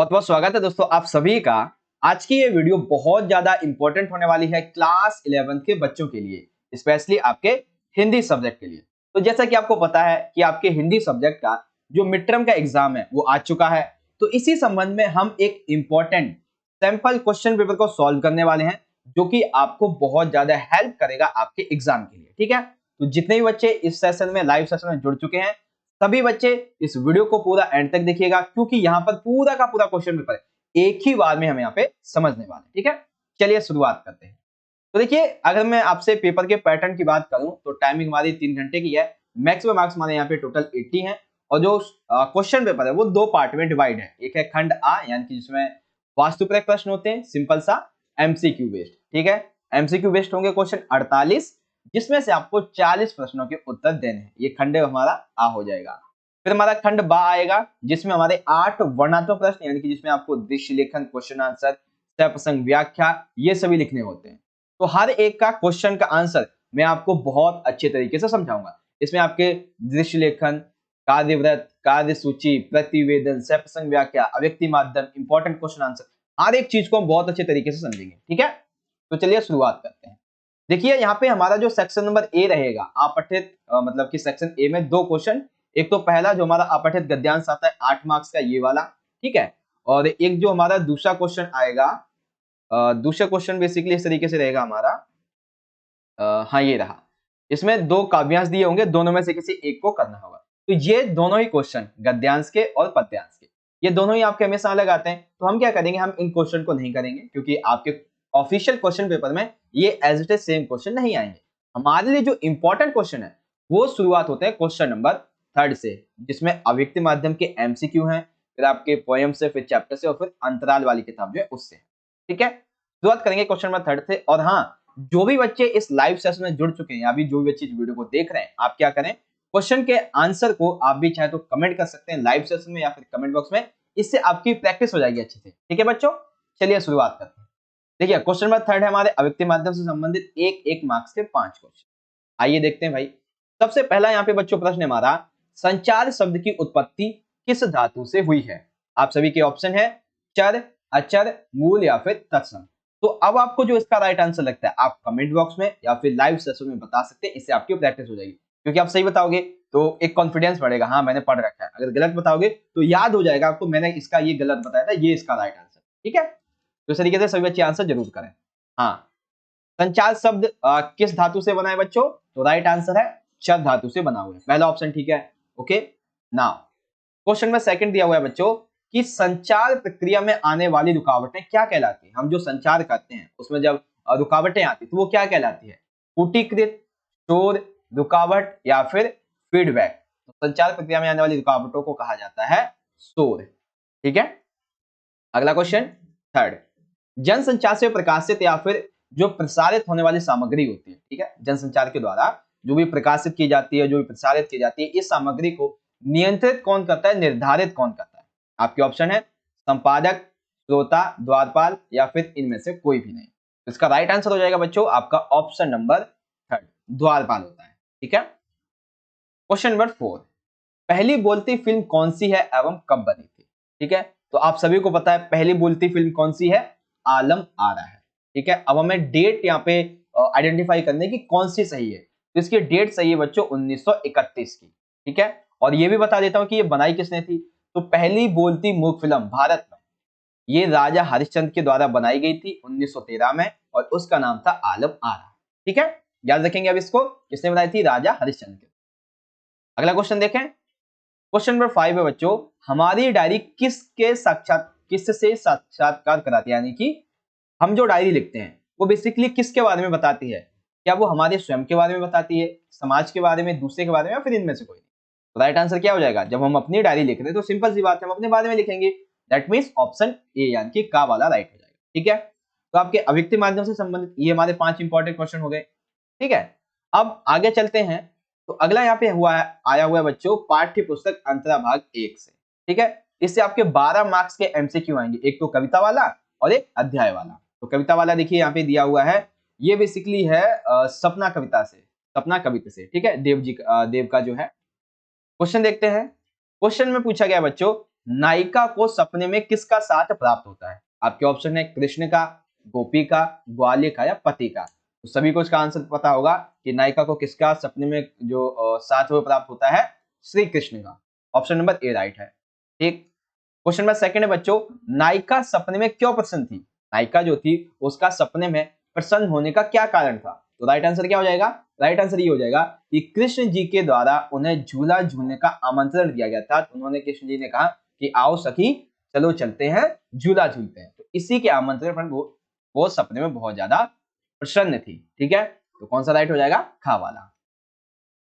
बहुत बहुत स्वागत है दोस्तों आप सभी का। आज की ये वीडियो बहुत ज्यादा इंपॉर्टेंट होने वाली है क्लास 11th के बच्चों के लिए, स्पेशली आपके हिंदी सब्जेक्ट के लिए। तो जैसा कि आपको पता है कि आपके हिंदी सब्जेक्ट का जो मिड टर्म का एग्जाम है वो आ चुका है। तो इसी संबंध में हम एक इंपॉर्टेंट सैंपल क्वेश्चन पेपर को सॉल्व करने वाले हैं, जो कि आपको बहुत ज्यादा हेल्प करेगा आपके एग्जाम के लिए। ठीक है, तो जितने भी बच्चे इस सेशन में लाइव सेशन में जुड़ चुके हैं, सभी बच्चे इस वीडियो को पूरा एंड तक देखिएगा, क्योंकि यहाँ पर पूरा का पूरा क्वेश्चन पेपर एक ही बार में हम यहाँ पे समझने वाले हैं। ठीक है, चलिए शुरुआत करते हैं। तो देखिए, अगर मैं आपसे पेपर के पैटर्न की बात करूं तो टाइमिंग हमारी 3 घंटे की है। मैक्सिमम मार्क्स हमारे यहाँ पे टोटल 80 हैं, और जो क्वेश्चन पेपर है वो दो पार्ट में डिवाइड है। एक है खंड आ, यानी कि जिसमें वास्तुपरक प्रश्न होते हैं, सिंपल सा एमसीक्यू बेस्ड। ठीक है, एमसीक्यू बेस्ड होंगे क्वेश्चन 48, जिसमें से आपको 40 प्रश्नों के उत्तर देने हैं। ये खंड हमारा आ हो जाएगा। फिर हमारा खंड बा आएगा, जिसमें हमारे 8 वर्णात्मक प्रश्न, यानी कि जिसमें आपको दृश्य लेखन, क्वेश्चन आंसर, प्रसंग व्याख्या, ये सभी लिखने होते हैं। तो हर एक का क्वेश्चन का आंसर मैं आपको बहुत अच्छे तरीके से समझाऊंगा। इसमें आपके दृश्य लेखन, कार्यव्रत, कार्य सूची, प्रतिवेदन, प्रसंग व्याख्या, अव्यक्ति माध्यम, इंपॉर्टेंट क्वेश्चन आंसर, हर एक चीज को हम बहुत अच्छे तरीके से समझेंगे। ठीक है, तो चलिए शुरुआत करते हैं। देखिए, यहाँ पे हमारा जो सेक्शन नंबर ए रहेगा, अपठित मतलब कि सेक्शन ए में दो क्वेश्चन। एक तो पहला जो हमारा अपठित गद्यांश आता है 8 मार्क्स का, ये वाला। ठीक है, और एक जो हमारा दूसरा क्वेश्चन आएगा, दूसरा क्वेश्चन बेसिकली इस तरीके से रहेगा हमारा। हाँ, ये रहा। इसमें दो काव्यांश दिए होंगे, दोनों में से किसी एक को करना होगा। तो ये दोनों ही क्वेश्चन, गद्यांश के और पद्यांश के, ये दोनों ही आपके हमेशा अलग आते हैं। तो हम क्या करेंगे, हम इन क्वेश्चन को नहीं करेंगे, क्योंकि आपके ऑफिशियल क्वेश्चन पेपर में ये as it is same question नहीं आएंगे। हमारे लिए जो इंपॉर्टेंट क्वेश्चन है वो शुरुआत होते हैं क्वेश्चन नंबर 3 से, जिसमें अव्यक्ति माध्यम के एमसीक्यू हैं, फिर आपके पोएम से, फिर चैप्टर से, और फिर अंतराल वाली किताब जो है उससे। ठीक है, शुरुआत करेंगे क्वेश्चन नंबर 3 से। और हाँ, जो भी बच्चे इस लाइव सेशन में जुड़ चुके हैं, अभी जो भी बच्चे इस वीडियो को देख रहे हैं, आप क्या करें, क्वेश्चन के आंसर को आप भी चाहे तो कमेंट कर सकते हैं लाइव सेशन में या फिर कमेंट बॉक्स में। इससे आपकी प्रैक्टिस हो जाएगी अच्छे से। ठीक है बच्चों, चलिए शुरुआत करते हैं। देखिए, क्वेश्चन नंबर 3 है हमारे अव्यक्ति माध्यम से संबंधित एक मार्क्स के 5 क्वेश्चन। आइए देखते हैं भाई। सबसे पहला यहाँ पे बच्चों प्रश्न है हमारा, संचार शब्द की उत्पत्ति किस धातु से हुई है? आप सभी के ऑप्शन है चर, अचर, मूल या फिर तत्सम। तो अब आपको जो इसका राइट आंसर लगता है, आप कमेंट बॉक्स में या फिर लाइव सेशन में बता सकते हैं। इससे आपकी प्रैक्टिस हो जाएगी, क्योंकि आप सही बताओगे तो एक कॉन्फिडेंस बढ़ेगा, हाँ मैंने पढ़ रखा है। अगर गलत बताओगे तो याद हो जाएगा आपको, मैंने इसका ये गलत बताया था, ये इसका राइट आंसर। ठीक है, तो इस तरीके से सभी बच्चे आंसर जरूर करें। हाँ, संचार शब्द किस धातु से बना है बच्चों? तो राइट आंसर है चर धातु से बना हुआ है, पहला ऑप्शन। ठीक है, ओके। नाउ क्वेश्चन में सेकंड दिया हुआ है बच्चों कि संचार प्रक्रिया में आने वाली रुकावटें क्या कहलाती हैं? हम जो संचार करते हैं उसमें जब रुकावटें आती तो वो क्या कहलाती है? पुटीकृत, शोर, रुकावट या फिर फीडबैक। तो संचार प्रक्रिया में आने वाली रुकावटों को कहा जाता है शोर। ठीक है, अगला क्वेश्चन थर्ड, जनसंचार से प्रकाशित या फिर जो प्रसारित होने वाली सामग्री होती है, ठीक है, जनसंचार के द्वारा जो भी प्रकाशित की जाती है, जो भी प्रसारित की जाती है, इस सामग्री को नियंत्रित कौन करता है, निर्धारित कौन करता है? आपके ऑप्शन है संपादक, श्रोता, द्वारपाल या फिर इनमें से कोई भी नहीं। इसका राइट आंसर हो जाएगा बच्चों आपका ऑप्शन नंबर 3, द्वारपाल होता है। ठीक है, क्वेश्चन नंबर 4, पहली बोलती फिल्म कौन सी है एवं कब बनी थी? ठीक है, तो आप सभी को पता है पहली बोलती फिल्म कौन सी है, आलम आरा है। ठीक है, अब हमें डेट यहाँ पे आइडेंटिफाई करने की कौन सी सही है। तो इसकी डेट सही है बच्चों 1931 की। ठीक है, और ये भी बता देता हूं कि ये बनाई किसने थी। तो पहली बोलती मूक फिल्म भारत में ये राजा हरिश्चंद्र के द्वारा बनाई गई थी 1913 में, और उसका नाम था आलम आरा। ठीक है, याद रखेंगे अब इसको, किसने बनाई थी? राजा हरिश्चंद्र के। अगला क्वेश्चन देखें, क्वेश्चन नंबर 5 है बच्चों, हमारी डायरी किससे साक्षात्कार कराती है? यानी कि हम जो डायरी लिखते हैं वो बेसिकली किसके बारे में बताती है? क्या वो हमारे स्वयं के बारे में बताती है, समाज के बारे में, दूसरे के बारे में, या फिर इनमें से कोई? तो राइट आंसर क्या हो जाएगा? जब हम अपनी डायरी लिख रहे हैं तो सिंपल सी बात है, हम अपने बारे में लिखेंगे। दैट मीन्स ऑप्शन ए यानी कि का वाला राइट हो जाएगा। ठीक है, तो आपके अभिव्यक्ति माध्यम से संबंधित ये हमारे 5 इंपॉर्टेंट क्वेश्चन हो गए। ठीक है, अब आगे चलते हैं। तो अगला यहाँ पे आया हुआ है बच्चों पाठ्य पुस्तक अंतरा भाग 1 से। ठीक है, इससे आपके 12 मार्क्स के एमसीक्यू आएंगे, एक तो कविता वाला और एक अध्याय वाला। तो कविता वाला देखिए यहाँ पे दिया हुआ है, ये बेसिकली है सपना कविता से, सपना कविता से। ठीक है, देव का जो है। क्वेश्चन देखते हैं। क्वेश्चन में पूछा गया बच्चों नायिका को सपने में किसका साथ प्राप्त होता है? आपके ऑप्शन है कृष्ण का, गोपी का, ग्वाले का या पति का। तो सभी को इसका आंसर पता होगा कि नायिका को किसका सपने में जो साथ वो प्राप्त होता है, श्री कृष्ण का। ऑप्शन नंबर ए राइट है। ठीक, क्वेश्चन नंबर सेकंड है बच्चों, नायिका सपने में क्यों प्रसन्न थी? नायिका जो थी उसका सपने में प्रसन्न होने का क्या कारण था? तो राइट आंसर क्या हो जाएगा? राइट आंसर ये हो जाएगा कि कृष्ण जी के द्वारा उन्हें झूला झूलने का आमंत्रण दिया गया था। तो उन्होंने कृष्ण जी ने कहा कि आओ सखी चलो चलते हैं झूला झूलते हैं। तो इसी के आमंत्रण पर वो सपने में बहुत ज्यादा प्रसन्न थी। ठीक है, तो कौन सा राइट हो जाएगा? खा वाला।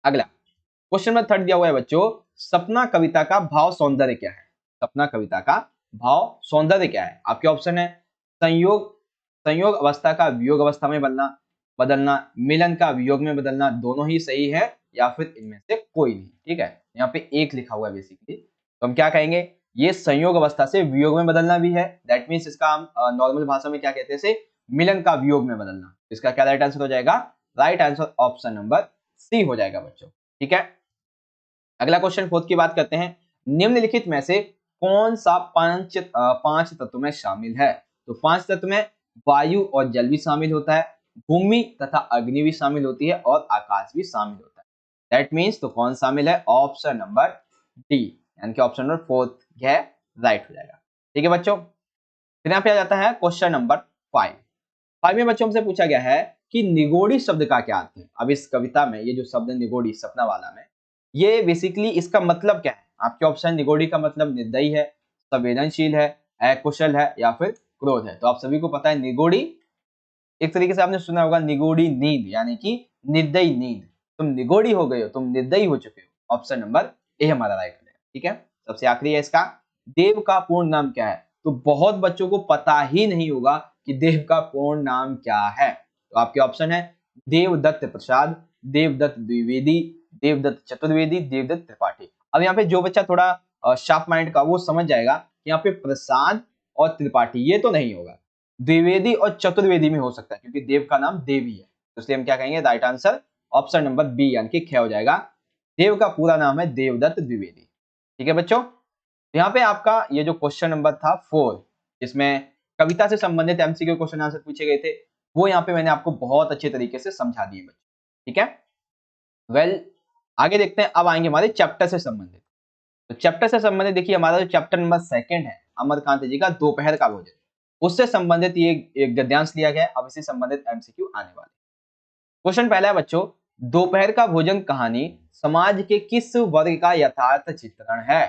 अगला क्वेश्चन में थर्ड दिया हुआ है बच्चों, सपना कविता का भाव सौंदर्य क्या है? सपना कविता का भाव सौंदर्य क्या है? आपके ऑप्शन है संयोग संयोग अवस्था का वियोग अवस्था में बदलना, मिलन का वियोग में बदलना, दोनों ही सही है, या फिर इनमें से कोई नहीं। ठीक है, यहाँ पे एक लिखा हुआ है बेसिकली, तो हम क्या कहेंगे, ये संयोग अवस्था से वियोग में बदलना भी है। दैट मीन्स इसका हम नॉर्मल भाषा में क्या कहते हैं, इसे मिलन का वियोग में बदलना। इसका क्या राइट आंसर हो जाएगा? Right answer option number C हो जाएगा बच्चों। ठीक है, अगला क्वेश्चन फोर्थ की बात करते हैं, निम्नलिखित में से कौन सा पांच तत्व में शामिल है? तो पांच तत्व में वायु और जल भी शामिल होता है, भूमि तथा अग्नि भी शामिल होती है और आकाश भी शामिल होता है। दैट मीन्स तो कौन शामिल है? ऑप्शन नंबर डी, यानी कि ऑप्शन नंबर फोर्थ है राइट हो जाएगा। ठीक है बच्चों, फिर यहाँ पे आ जाता है क्वेश्चन नंबर 5 में बच्चों हमसे पूछा गया है कि निगोड़ी शब्द का क्या अर्थ है? अब इस कविता में ये जो शब्द है निगोड़ी, सपना वाला में, ये बेसिकली इसका मतलब क्या है? आपके ऑप्शन, निगोड़ी का मतलब निर्दयी है, संवेदनशील है, अकुशल है या फिर क्रोध है। तो आप सभी को पता है निगोड़ी, एक तरीके से आपने सुना होगा निगोड़ी नींद, यानी कि निर्दयी नींद। तुम निगोड़ी हो गए हो, तुम निर्दयी हो चुके हो। ऑप्शन नंबर ए हमारा राइट है। ठीक है, सबसे आखिरी है इसका, देव का पूर्ण नाम क्या है? तो बहुत बच्चों को पता ही नहीं होगा कि देव का पूर्ण नाम क्या है। तो आपके ऑप्शन है देवदत्त प्रसाद, देवदत्त द्विवेदी, देवदत्त चतुर्वेदी, देवदत्त त्रिपाठी। अब यहाँ पे जो बच्चा थोड़ा शार्प माइंड का, वो समझ जाएगा कि यहाँ पे प्रसाद और त्रिपाठी ये तो नहीं होगा, द्विवेदी और चतुर्वेदी में हो सकता है, क्योंकि देव का नाम देव ही है। तो इसलिए हम क्या कहेंगे, right answer option number B यानी कि ख हो जाएगा। देव का पूरा नाम है देवदत्त द्विवेदी। ठीक है बच्चों, यहाँ पे आपका ये जो क्वेश्चन नंबर था 4, जिसमें कविता से संबंधित एमसीक्यू क्वेश्चन आंसर पूछे गए थे, वो यहाँ पे मैंने आपको बहुत अच्छे तरीके से समझा दिए बच्चों। ठीक है, वेल आगे देखते हैं। अब आएंगे हमारे चैप्टर से संबंधित। तो चैप्टर से संबंधित देखिए, हमारा जो चैप्टर नंबर 2 है अमरकांत जी का दोपहर का भोजन, उससे संबंधित ये एक गद्यांश लिया गया है। अब इससे संबंधित एमसीक्यू आने वाले। क्वेश्चन पहला है बच्चों, दोपहर का भोजन कहानी समाज के किस वर्ग का यथार्थ चित्रण है?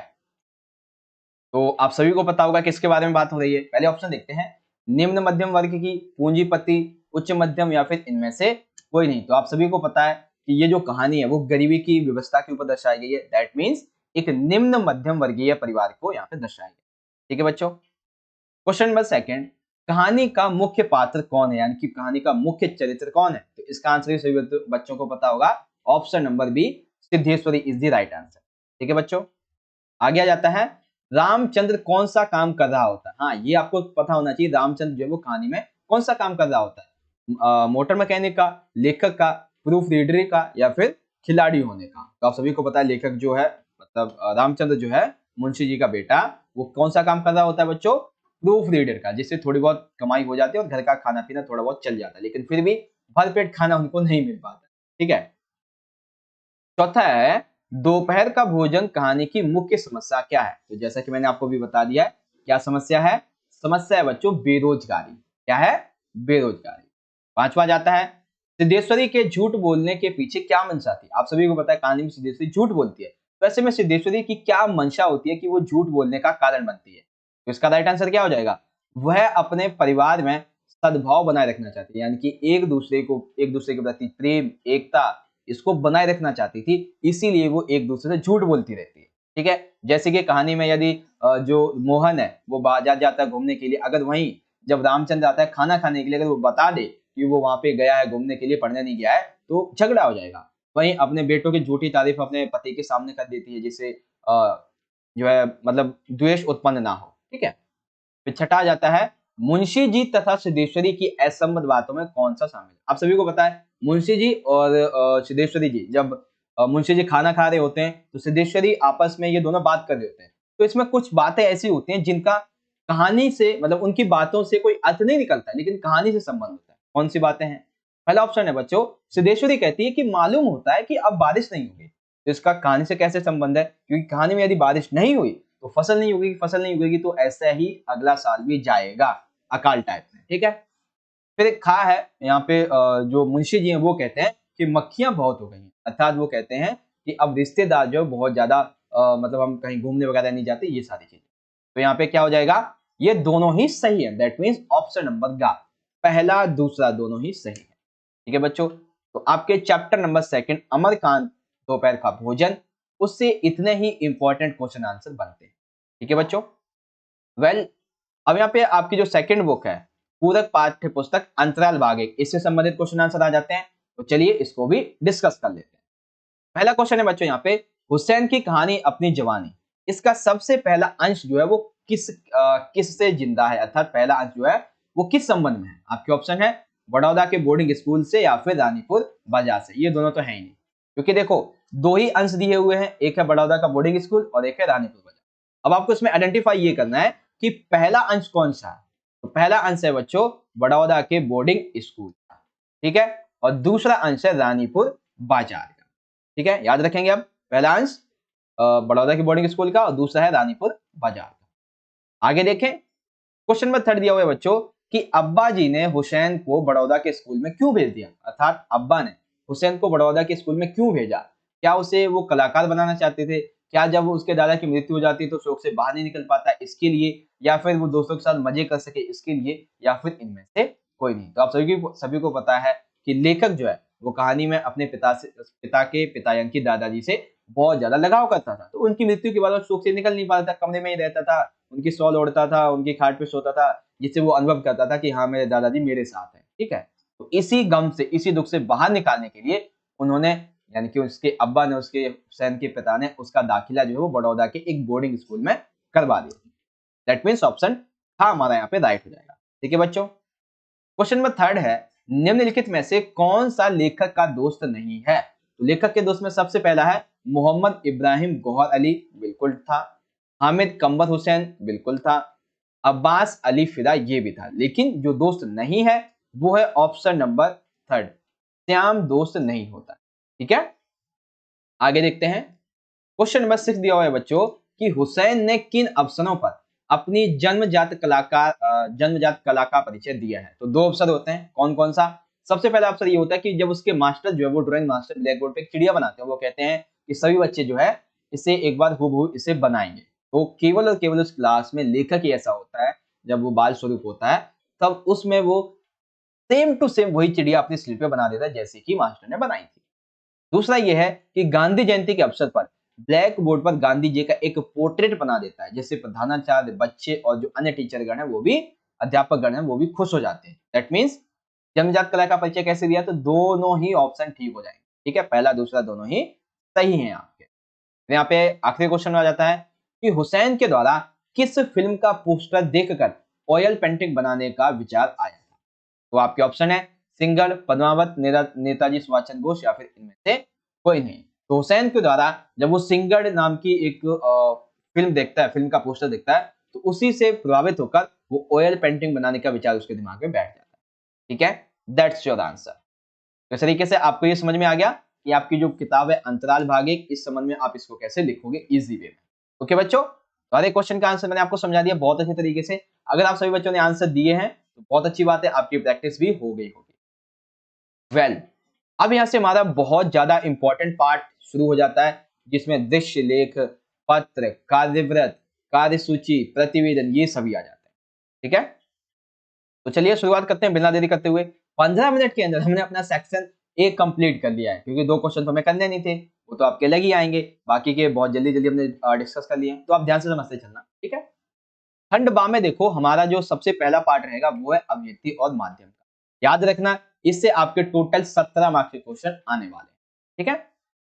तो आप सभी को पता होगा किसके बारे में बात हो रही है। पहले ऑप्शन देखते हैं, निम्न मध्यम वर्ग की, पूंजीपति, उच्च मध्यम या फिर इनमें से कोई नहीं। तो आप सभी को पता है कि ये जो कहानी है वो गरीबी की व्यवस्था के ऊपर दर्शाई गई है। दैट मीन्स एक निम्न मध्यम वर्गीय परिवार को यहाँ पे दर्शाया गया। ठीक है बच्चों, क्वेश्चन नंबर 2, कहानी का मुख्य पात्र कौन है, यानी कि कहानी का मुख्य चरित्र कौन है? तो इसका आंसर सभी बच्चों को पता होगा, option number B, Siddheshwari is the right answer. ठीक है बच्चों, आगे आ जाता है, रामचंद्र कौन सा काम कर रहा होता है? हाँ, ये आपको पता होना चाहिए, रामचंद्र जो है वो कहानी में कौन सा काम कर रहा होता है? मोटर मैकेनिक का, लेखक का, प्रूफ रीडर का या फिर खिलाड़ी होने का। तो आप सभी को पता है लेखक जो है, मतलब रामचंद्र जो है मुंशी जी का बेटा, वो कौन सा काम कर रहा होता है बच्चों? प्रूफ रीडर का, जिससे थोड़ी बहुत कमाई हो जाती है और घर का खाना पीना थोड़ा बहुत चल जाता है, लेकिन फिर भी भरपेट खाना उनको नहीं मिल पाता। ठीक है, चौथा है, दोपहर का भोजन कहानी की मुख्य समस्या क्या है? तो जैसा कि मैंने आपको भी बता दिया है, क्या समस्या है? समस्या है बच्चों बेरोजगारी। क्या है? बेरोजगारी। पांचवा जाता है, सिद्धेश्वरी के झूठ बोलने के पीछे क्या मंशा थी? आप सभी को पता है कहानी में सिद्धेश्वरी झूठ बोलती है, तो ऐसे में सिद्धेश्वरी की क्या मंशा होती है कि वो झूठ बोलने का कारण बनती है? तो इसका राइट आंसर क्या हो जाएगा? वह अपने परिवार में सद्भाव बनाए रखना चाहती है, यानी कि एक दूसरे के प्रति प्रेम, एकता, इसको बनाए रखना चाहती थी, इसीलिए वो एक दूसरे से झूठ बोलती रहती है। ठीक है, जैसे कि कहानी में यदि जो मोहन है वो बाजार जाता है घूमने के लिए, अगर वहीं जब रामचंद्र आता है खाना खाने के लिए, अगर वो बता दे कि वो वहां पे गया है घूमने के लिए, पढ़ने नहीं गया है, तो झगड़ा हो जाएगा। वहीं अपने बेटों की झूठी तारीफ अपने पति के सामने कर देती है, जिससे जो है मतलब द्वेष उत्पन्न ना हो। ठीक है, फिर छठा आ जाता है, मुंशी जी तथा सिद्धेश्वरी की असंबद्ध बातों में कौन सा शामिल है? आप सभी को पता है मुंशी जी और सिद्धेश्वरी जी, जब मुंशी जी खाना खा रहे होते हैं तो सिद्धेश्वरी आपस में ये दोनों बात कर रहे होते हैं, तो इसमें कुछ बातें ऐसी होती हैं जिनका कहानी से मतलब उनकी बातों से कोई अर्थ नहीं निकलता है, लेकिन कहानी से संबंध होता है। कौन सी बातें हैं? पहला ऑप्शन है बच्चों, सिद्धेश्वरी कहती है कि मालूम होता है कि अब बारिश नहीं होगी। तो इसका कहानी से कैसे संबंध है? क्योंकि कहानी में यदि बारिश नहीं हुई तो फसल नहीं उगेगी, फसल नहीं उगेगी तो ऐसा ही अगला साल भी जाएगा अकाल टाइप में। ठीक है, फिर एक खा है यहाँ पे जो मुंशी जी हैं वो कहते हैं कि मक्खियां बहुत हो गई हैं, अर्थात वो कहते हैं कि अब रिश्तेदार जो बहुत ज्यादा मतलब हम कहीं घूमने वगैरह नहीं जाते, ये सारी चीजें। तो यहाँ पे क्या हो जाएगा? ये दोनों ही सही है, दैट मीन्स ऑप्शन नंबर गा, पहला दूसरा दोनों ही सही है। ठीक है बच्चों, तो आपके चैप्टर नंबर 2 अमरकांत दोपहर का भोजन, उससे इतने ही इंपॉर्टेंट क्वेश्चन आंसर बनते हैं। ठीक है बच्चों, वेल अब यहाँ पे आपकी जो सेकंड बुक है पूरक पाठ्य पुस्तक अंतराल भाग 1, इससे संबंधित क्वेश्चन आंसर आ जाते हैं। तो चलिए इसको भी डिस्कस कर लेते हैं। पहला क्वेश्चन है बच्चों यहाँ पे, हुसैन की कहानी अपनी जवानी, इसका सबसे पहला अंश जो है वो किस से जिंदा है, अर्थात पहला अंश जो है वो किस संबंध में है? आपके ऑप्शन है बड़ौदा के बोर्डिंग स्कूल से या फिर रानीपुर बाजार से। ये दोनों तो है ही नहीं, क्योंकि देखो दो ही अंश दिए हुए हैं, एक है बड़ौदा का बोर्डिंग स्कूल और एक है रानीपुर बाजार। अब आपको इसमें आइडेंटिफाई ये करना है कि पहला अंश कौन सा है। तो पहला अंश है बच्चों बड़ौदा के बोर्डिंग स्कूल का, ठीक है, और दूसरा अंश है रानीपुर बाजार का। ठीक है, याद रखेंगे। अब पहला अंश बड़ौदा की बोर्डिंग स्कूल का और दूसरा है रानीपुर बाजार का। आगे देखें, क्वेश्चन नंबर 3 दिया हुआ है बच्चों कि अब्बा जी ने हुसैन को बड़ौदा के स्कूल में क्यों भेज दिया, अर्थात अब्बा ने हुसैन को बड़ौदा के स्कूल में क्यों भेजा? क्या उसे वो कलाकार बनाना चाहते थे? क्या जब उसके दादा की मृत्यु हो जाती तो शौक से बाहर नहीं निकल पाता इसके लिए, या फिर वो दोस्तों के साथ मजे कर सके इसके लिए, या फिर इनमें से कोई नहीं? तो आप सभी को पता है कि लेखक जो है वो कहानी में अपने पिता के पिता यानी कि दादाजी से बहुत ज्यादा लगाव करता था। तो उनकी मृत्यु के बाद वो शौक से निकल नहीं पाता था, कमरे में ही रहता था, उनकी शॉल ओढ़ता था, उनकी खाट पे सोता था, जिससे वो अनुभव करता था कि हाँ मेरे दादाजी मेरे साथ हैं। ठीक है, तो इसी गम से इसी दुख से बाहर निकालने के लिए उन्होंने यानी कि उसके अब्बा ने उसके हुसैन के पिता ने उसका दाखिला जो है वो बड़ौदा के एक बोर्डिंग स्कूल में करवा दिया। दैट मीन्स ऑप्शन था हमारा यहाँ पे राइट हो जाएगा। ठीक है बच्चों, क्वेश्चन नंबर 3 है, निम्नलिखित में से कौन सा लेखक का दोस्त नहीं है? तो लेखक के दोस्त में सबसे पहला है मोहम्मद इब्राहिम गौहर अली, बिल्कुल था। हामिद कम्बर हुसैन, बिल्कुल था। अब्बास अली फिदा, ये भी था। लेकिन जो दोस्त नहीं है वो है ऑप्शन नंबर 3, श्याम दोस्त नहीं होता। ठीक है, आगे देखते हैं। क्वेश्चन नंबर 6 दिया हुआ है बच्चों कि हुसैन ने किन अवसरों पर अपनी जन्मजात कला का परिचय दिया है? तो दो अवसर होते हैं, कौन कौन सा? सबसे पहला अवसर ये होता है कि जब उसके मास्टर जो है वो ड्राइंग मास्टर ब्लैक बोर्ड पे एक चिड़िया बनाते हैं, वो कहते हैं कि सभी बच्चे जो है इसे एक बार हूबहू इसे बनाएंगे। तो केवल और केवल उस क्लास में लेखक ही ऐसा होता है, जब वो बाल स्वरूप होता है तब उसमें वो सेम टू सेम वही चिड़िया अपनी स्लिप पे बना देता है जैसे कि मास्टर ने बनाई थी। दूसरा यह है कि गांधी जयंती के अवसर पर ब्लैक बोर्ड पर गांधी जी का एक पोर्ट्रेट बना देता है, जिससे प्रधानाचार्य, बच्चे और जो अन्य टीचर गण है वो भी, अध्यापक गण है वो भी खुश हो जाते हैं। दैट मीन्स जन्मजात कला का परिचय कैसे दिया? तो दोनों ही ऑप्शन ठीक हो जाएंगे। ठीक है, पहला दूसरा दोनों ही सही हैं आपके। तो यहाँ पे आखिरी क्वेश्चन आ जाता है कि हुसैन के द्वारा किस फिल्म का पोस्टर देखकर ऑयल पेंटिंग बनाने का विचार आया था? तो आपके ऑप्शन है सिंगर, पद्मावत, नेताजी सुभाष चंद्र बोस, या फिर इनमें से कोई नहीं। तो हुसैन के द्वारा जब वो सिंगर नाम की एक फिल्म देखता है, फिल्म का पोस्टर देखता है, तो उसी से प्रभावित होकर वो ऑयल पेंटिंग बनाने का विचार उसके दिमाग में बैठ जाता है। ठीक है, दैट्स योर आंसर। तो इस तरीके से आपको ये समझ में आ गया कि आपकी जो किताब है अंतराल भाग 1, इस संबंध में आप इसको कैसे लिखोगे इजी वे में। ओके बच्चों, तो हर एक क्वेश्चन का आंसर मैंने आपको समझा दिया बहुत अच्छे तरीके से। अगर आप सभी बच्चों ने आंसर दिए हैं तो बहुत अच्छी बात है, आपकी प्रैक्टिस भी हो गई होगी। वेल, अब यहां से हमारा बहुत ज्यादा इंपॉर्टेंट पार्ट शुरू हो जाता है, जिसमें दृश्य लेख, पत्र, कार्यव्रत, कार्यसूची, प्रतिवेदन, ये सभी आ जाते हैं। ठीक है, तो चलिए शुरुआत करते हैं बिना देरी करते हुए। 15 मिनट के अंदर हमने अपना सेक्शन एक कंप्लीट कर लिया है, क्योंकि 2 क्वेश्चन तो हमें करने नहीं थे, वो तो आपके लग ही आएंगे। बाकी के बहुत जल्दी जल्दी हमने डिस्कस कर लिए हैं, तो आप ध्यान से समझते चलना। ठीक है, खंड बा में देखो हमारा जो सबसे पहला पार्ट रहेगा वो है अभिव्यक्ति और माध्यम का। याद रखना, इससे आपके टोटल 17 मार्क्स के क्वेश्चन आने वाले हैं। ठीक है,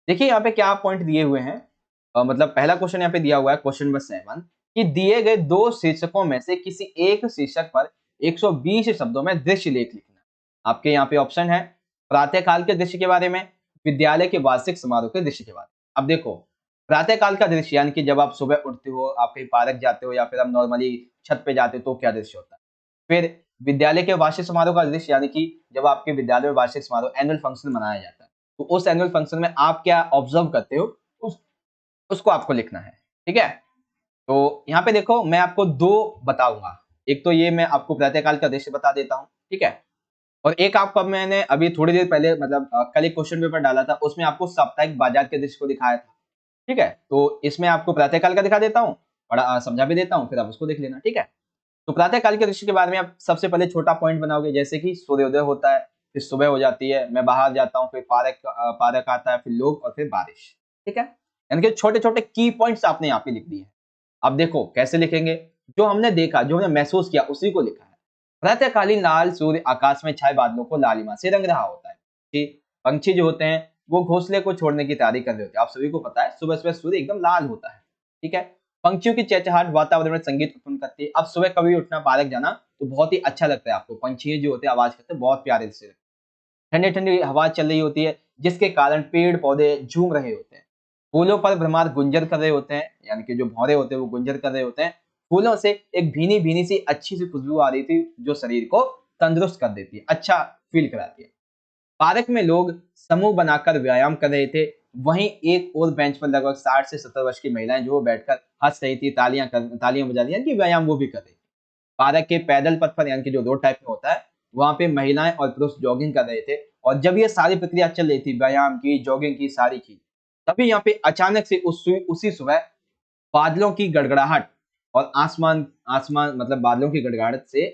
देखिए यहाँ पे क्या पॉइंट दिए हुए हैं। मतलब पहला क्वेश्चन यहाँ पे दिया हुआ है क्वेश्चन नंबर 7 कि दिए गए 2 शीर्षकों में से किसी एक शीर्षक पर 120 शब्दों में दृश्य लेख लिखना। आपके यहाँ पे ऑप्शन है प्रातः काल के दृश्य के बारे में, विद्यालय के वार्षिक समारोह के दृश्य के बारे में। अब देखो प्रातः काल का दृश्य यानी कि जब आप सुबह उठते हो, आप कहीं पार्क जाते हो या फिर आप नॉर्मली छत पे जाते हो तो क्या दृश्य होता है। फिर विद्यालय के वार्षिक समारोह का दृश्य यानी कि जब आपके विद्यालय में वार्षिक समारोह एनुअल फंक्शन मनाया जाता है, तो उस एनुअल फंक्शन में आप क्या ऑब्जर्व करते हो, उस उसको आपको लिखना है। ठीक है? तो यहाँ पे देखो मैं आपको 2 बताऊँगा। एक तो ये मैं आपको प्रातः काल का दृश्य बता देता हूँ, ठीक है? और एक आपको मैंने अभी थोड़ी देर पहले मतलब कल एक क्वेश्चन पेपर डाला था, उसमें आपको साप्ताहिक बाजार के दृश्य को दिखाया था। ठीक है? तो इसमें आपको प्रातः काल का दिखा देता हूँ और समझा भी देता हूँ, फिर आप उसको देख लेना, ठीक है? तो प्रातः काल के दृश्य के बारे में आप सबसे पहले छोटा पॉइंट बनाओगे, जैसे कि सूर्योदय होता है, फिर सुबह हो जाती है, मैं बाहर जाता हूँ, फिर पार्क आता है, फिर लोग और फिर बारिश। ठीक है? यानी कि छोटे-छोटे की पॉइंट्स आपने यहाँ पे लिख दिए हैं। अब देखो कैसे लिखेंगे? जो हमने देखा, जो हमने महसूस किया उसी को लिखा है। प्रातःकालीन लाल सूर्य आकाश में छाए बादलों को लालिमा से रंग रहा होता है। कि पंछी जो होते हैं वो घोंसले को छोड़ने की तैयारी कर रहे होते हैं। आप सभी को पता है सुबह-सुबह सूर्य एकदम लाल होता है। ठीक है? पंछियों की चहचहाट वातावरण में संगीत उत्पन्न करती है। अब सुबह कभी उठना, पार्क जाना तो बहुत ही अच्छा लगता है आपको। पंछी जो होते हैं आवाज करते हैं, बहुत प्यारे से। ठंडी-ठंडी हवा चल रही होती है, जिसके कारण पेड़-पौधे झूम रहे होते हैं। फूलों पर भ्रमर गुंजर कर रहे होते हैं, यानी कि जो भौरे होते हैं वो गुंजर कर रहे होते हैं। फूलों से एक भीनी-भीनी सी अच्छी सी खुशबू आ रही थी, जो शरीर को तंदुरुस्त कर देती है, अच्छा फील कराती है। पार्क में लोग समूह बनाकर व्यायाम कर रहे थे। वहीं एक और बेंच पर लगभग 60 से 70 वर्ष की महिलाएं जो बैठकर हंस रही थी, तालियां बजा रही, यानी कि व्यायाम वो भी कर रही थी। पार्क के पैदल पथ पर यानी कि जो रोड टाइप में होता है, वहां पे महिलाएं और पुरुष जॉगिंग कर रहे थे। और जब ये सारी प्रक्रिया चल रही थी, व्यायाम की, जॉगिंग की, सारी की, तभी यहाँ पे अचानक से उसी सुबह बादलों की गड़गड़ाहट और आसमान आसमान मतलब बादलों की गड़गड़ाहट से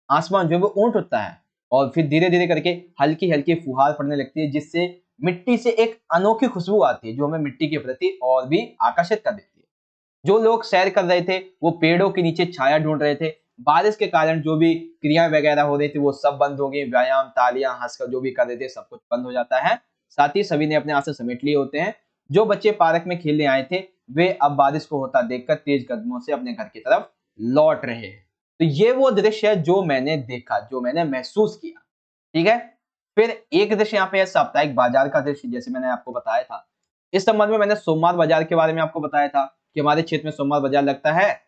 आसमान जो है वो ऊंट उठता है और फिर धीरे-धीरे करके हल्की-हल्की फुहार पड़ने लगती है, जिससे मिट्टी से एक अनोखी खुशबू आती है, जो हमें मिट्टी के प्रति और भी आकर्षित कर देती है। जो लोग सैर कर रहे थे, वो पेड़ों के नीचे छाया ढूंढ रहे थे। बारिश के कारण जो भी क्रियाएं वगैरह हो रही थी, वो सब बंद हो गई। व्यायाम, तालियां, हंसकर जो भी कर रहे थे, सब कुछ बंद हो जाता है। साथ ही सभी ने अपने आंसू समेट लिए होते हैं। जो बच्चे पार्क में खेलने आए थे, वे अब बारिश को होता देखकर तेज कदमों से अपने घर की तरफ लौट रहे हैं। तो ये वो दृश्य है जो मैंने देखा, जो मैंने महसूस किया। ठीक है? फिर एक दृश्य यहाँ पे है साप्ताहिक बाजार का दृश्य, जैसे मैंने आपको बताया था। इस संबंध में मैंने सोमवार बाजार के बारे में आपको बताया था कि हमारे क्षेत्र में सोमवार बाजार लगता है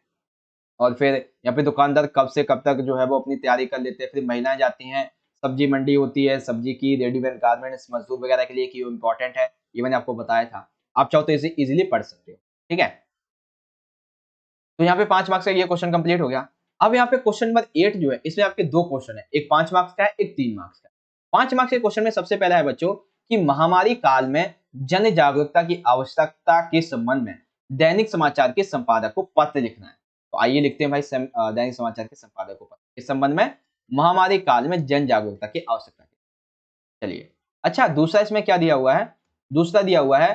और फिर यहाँ पे दुकानदार कब से कब तक जो है वो अपनी तैयारी कर लेते हैं। फिर महिलाएं जाती हैं, सब्जी मंडी होती है, सब्जी की रेडीमेड गारमेंट्स मजदूर वगैरह के लिए कि इम्पोर्टेंट है, ये मैंने आपको बताया था। आप चाहो तो इसे इजीली पढ़ सकते हो। ठीक है? तो यहाँ पे 5 मार्क्स का ये क्वेश्चन कंप्लीट हो गया। अब यहाँ पे क्वेश्चन नंबर 8 जो है, इसमें आपके 2 क्वेश्चन है, एक 5 मार्क्स का है, एक 3 मार्क्स का है। 5 मार्क्स के क्वेश्चन में सबसे पहला है बच्चों कि महामारी काल में जन जागरूकता की आवश्यकता के संबंध में दैनिक समाचार के संपादक को पत्र लिखना है। तो आइए लिखते हैं भाई दैनिक समाचार के संपादक को पत्र। इस संबंध में महामारी काल में जन जागरूकता की आवश्यकता। चलिए, अच्छा दूसरा इसमें क्या दिया हुआ है? दूसरा दिया हुआ है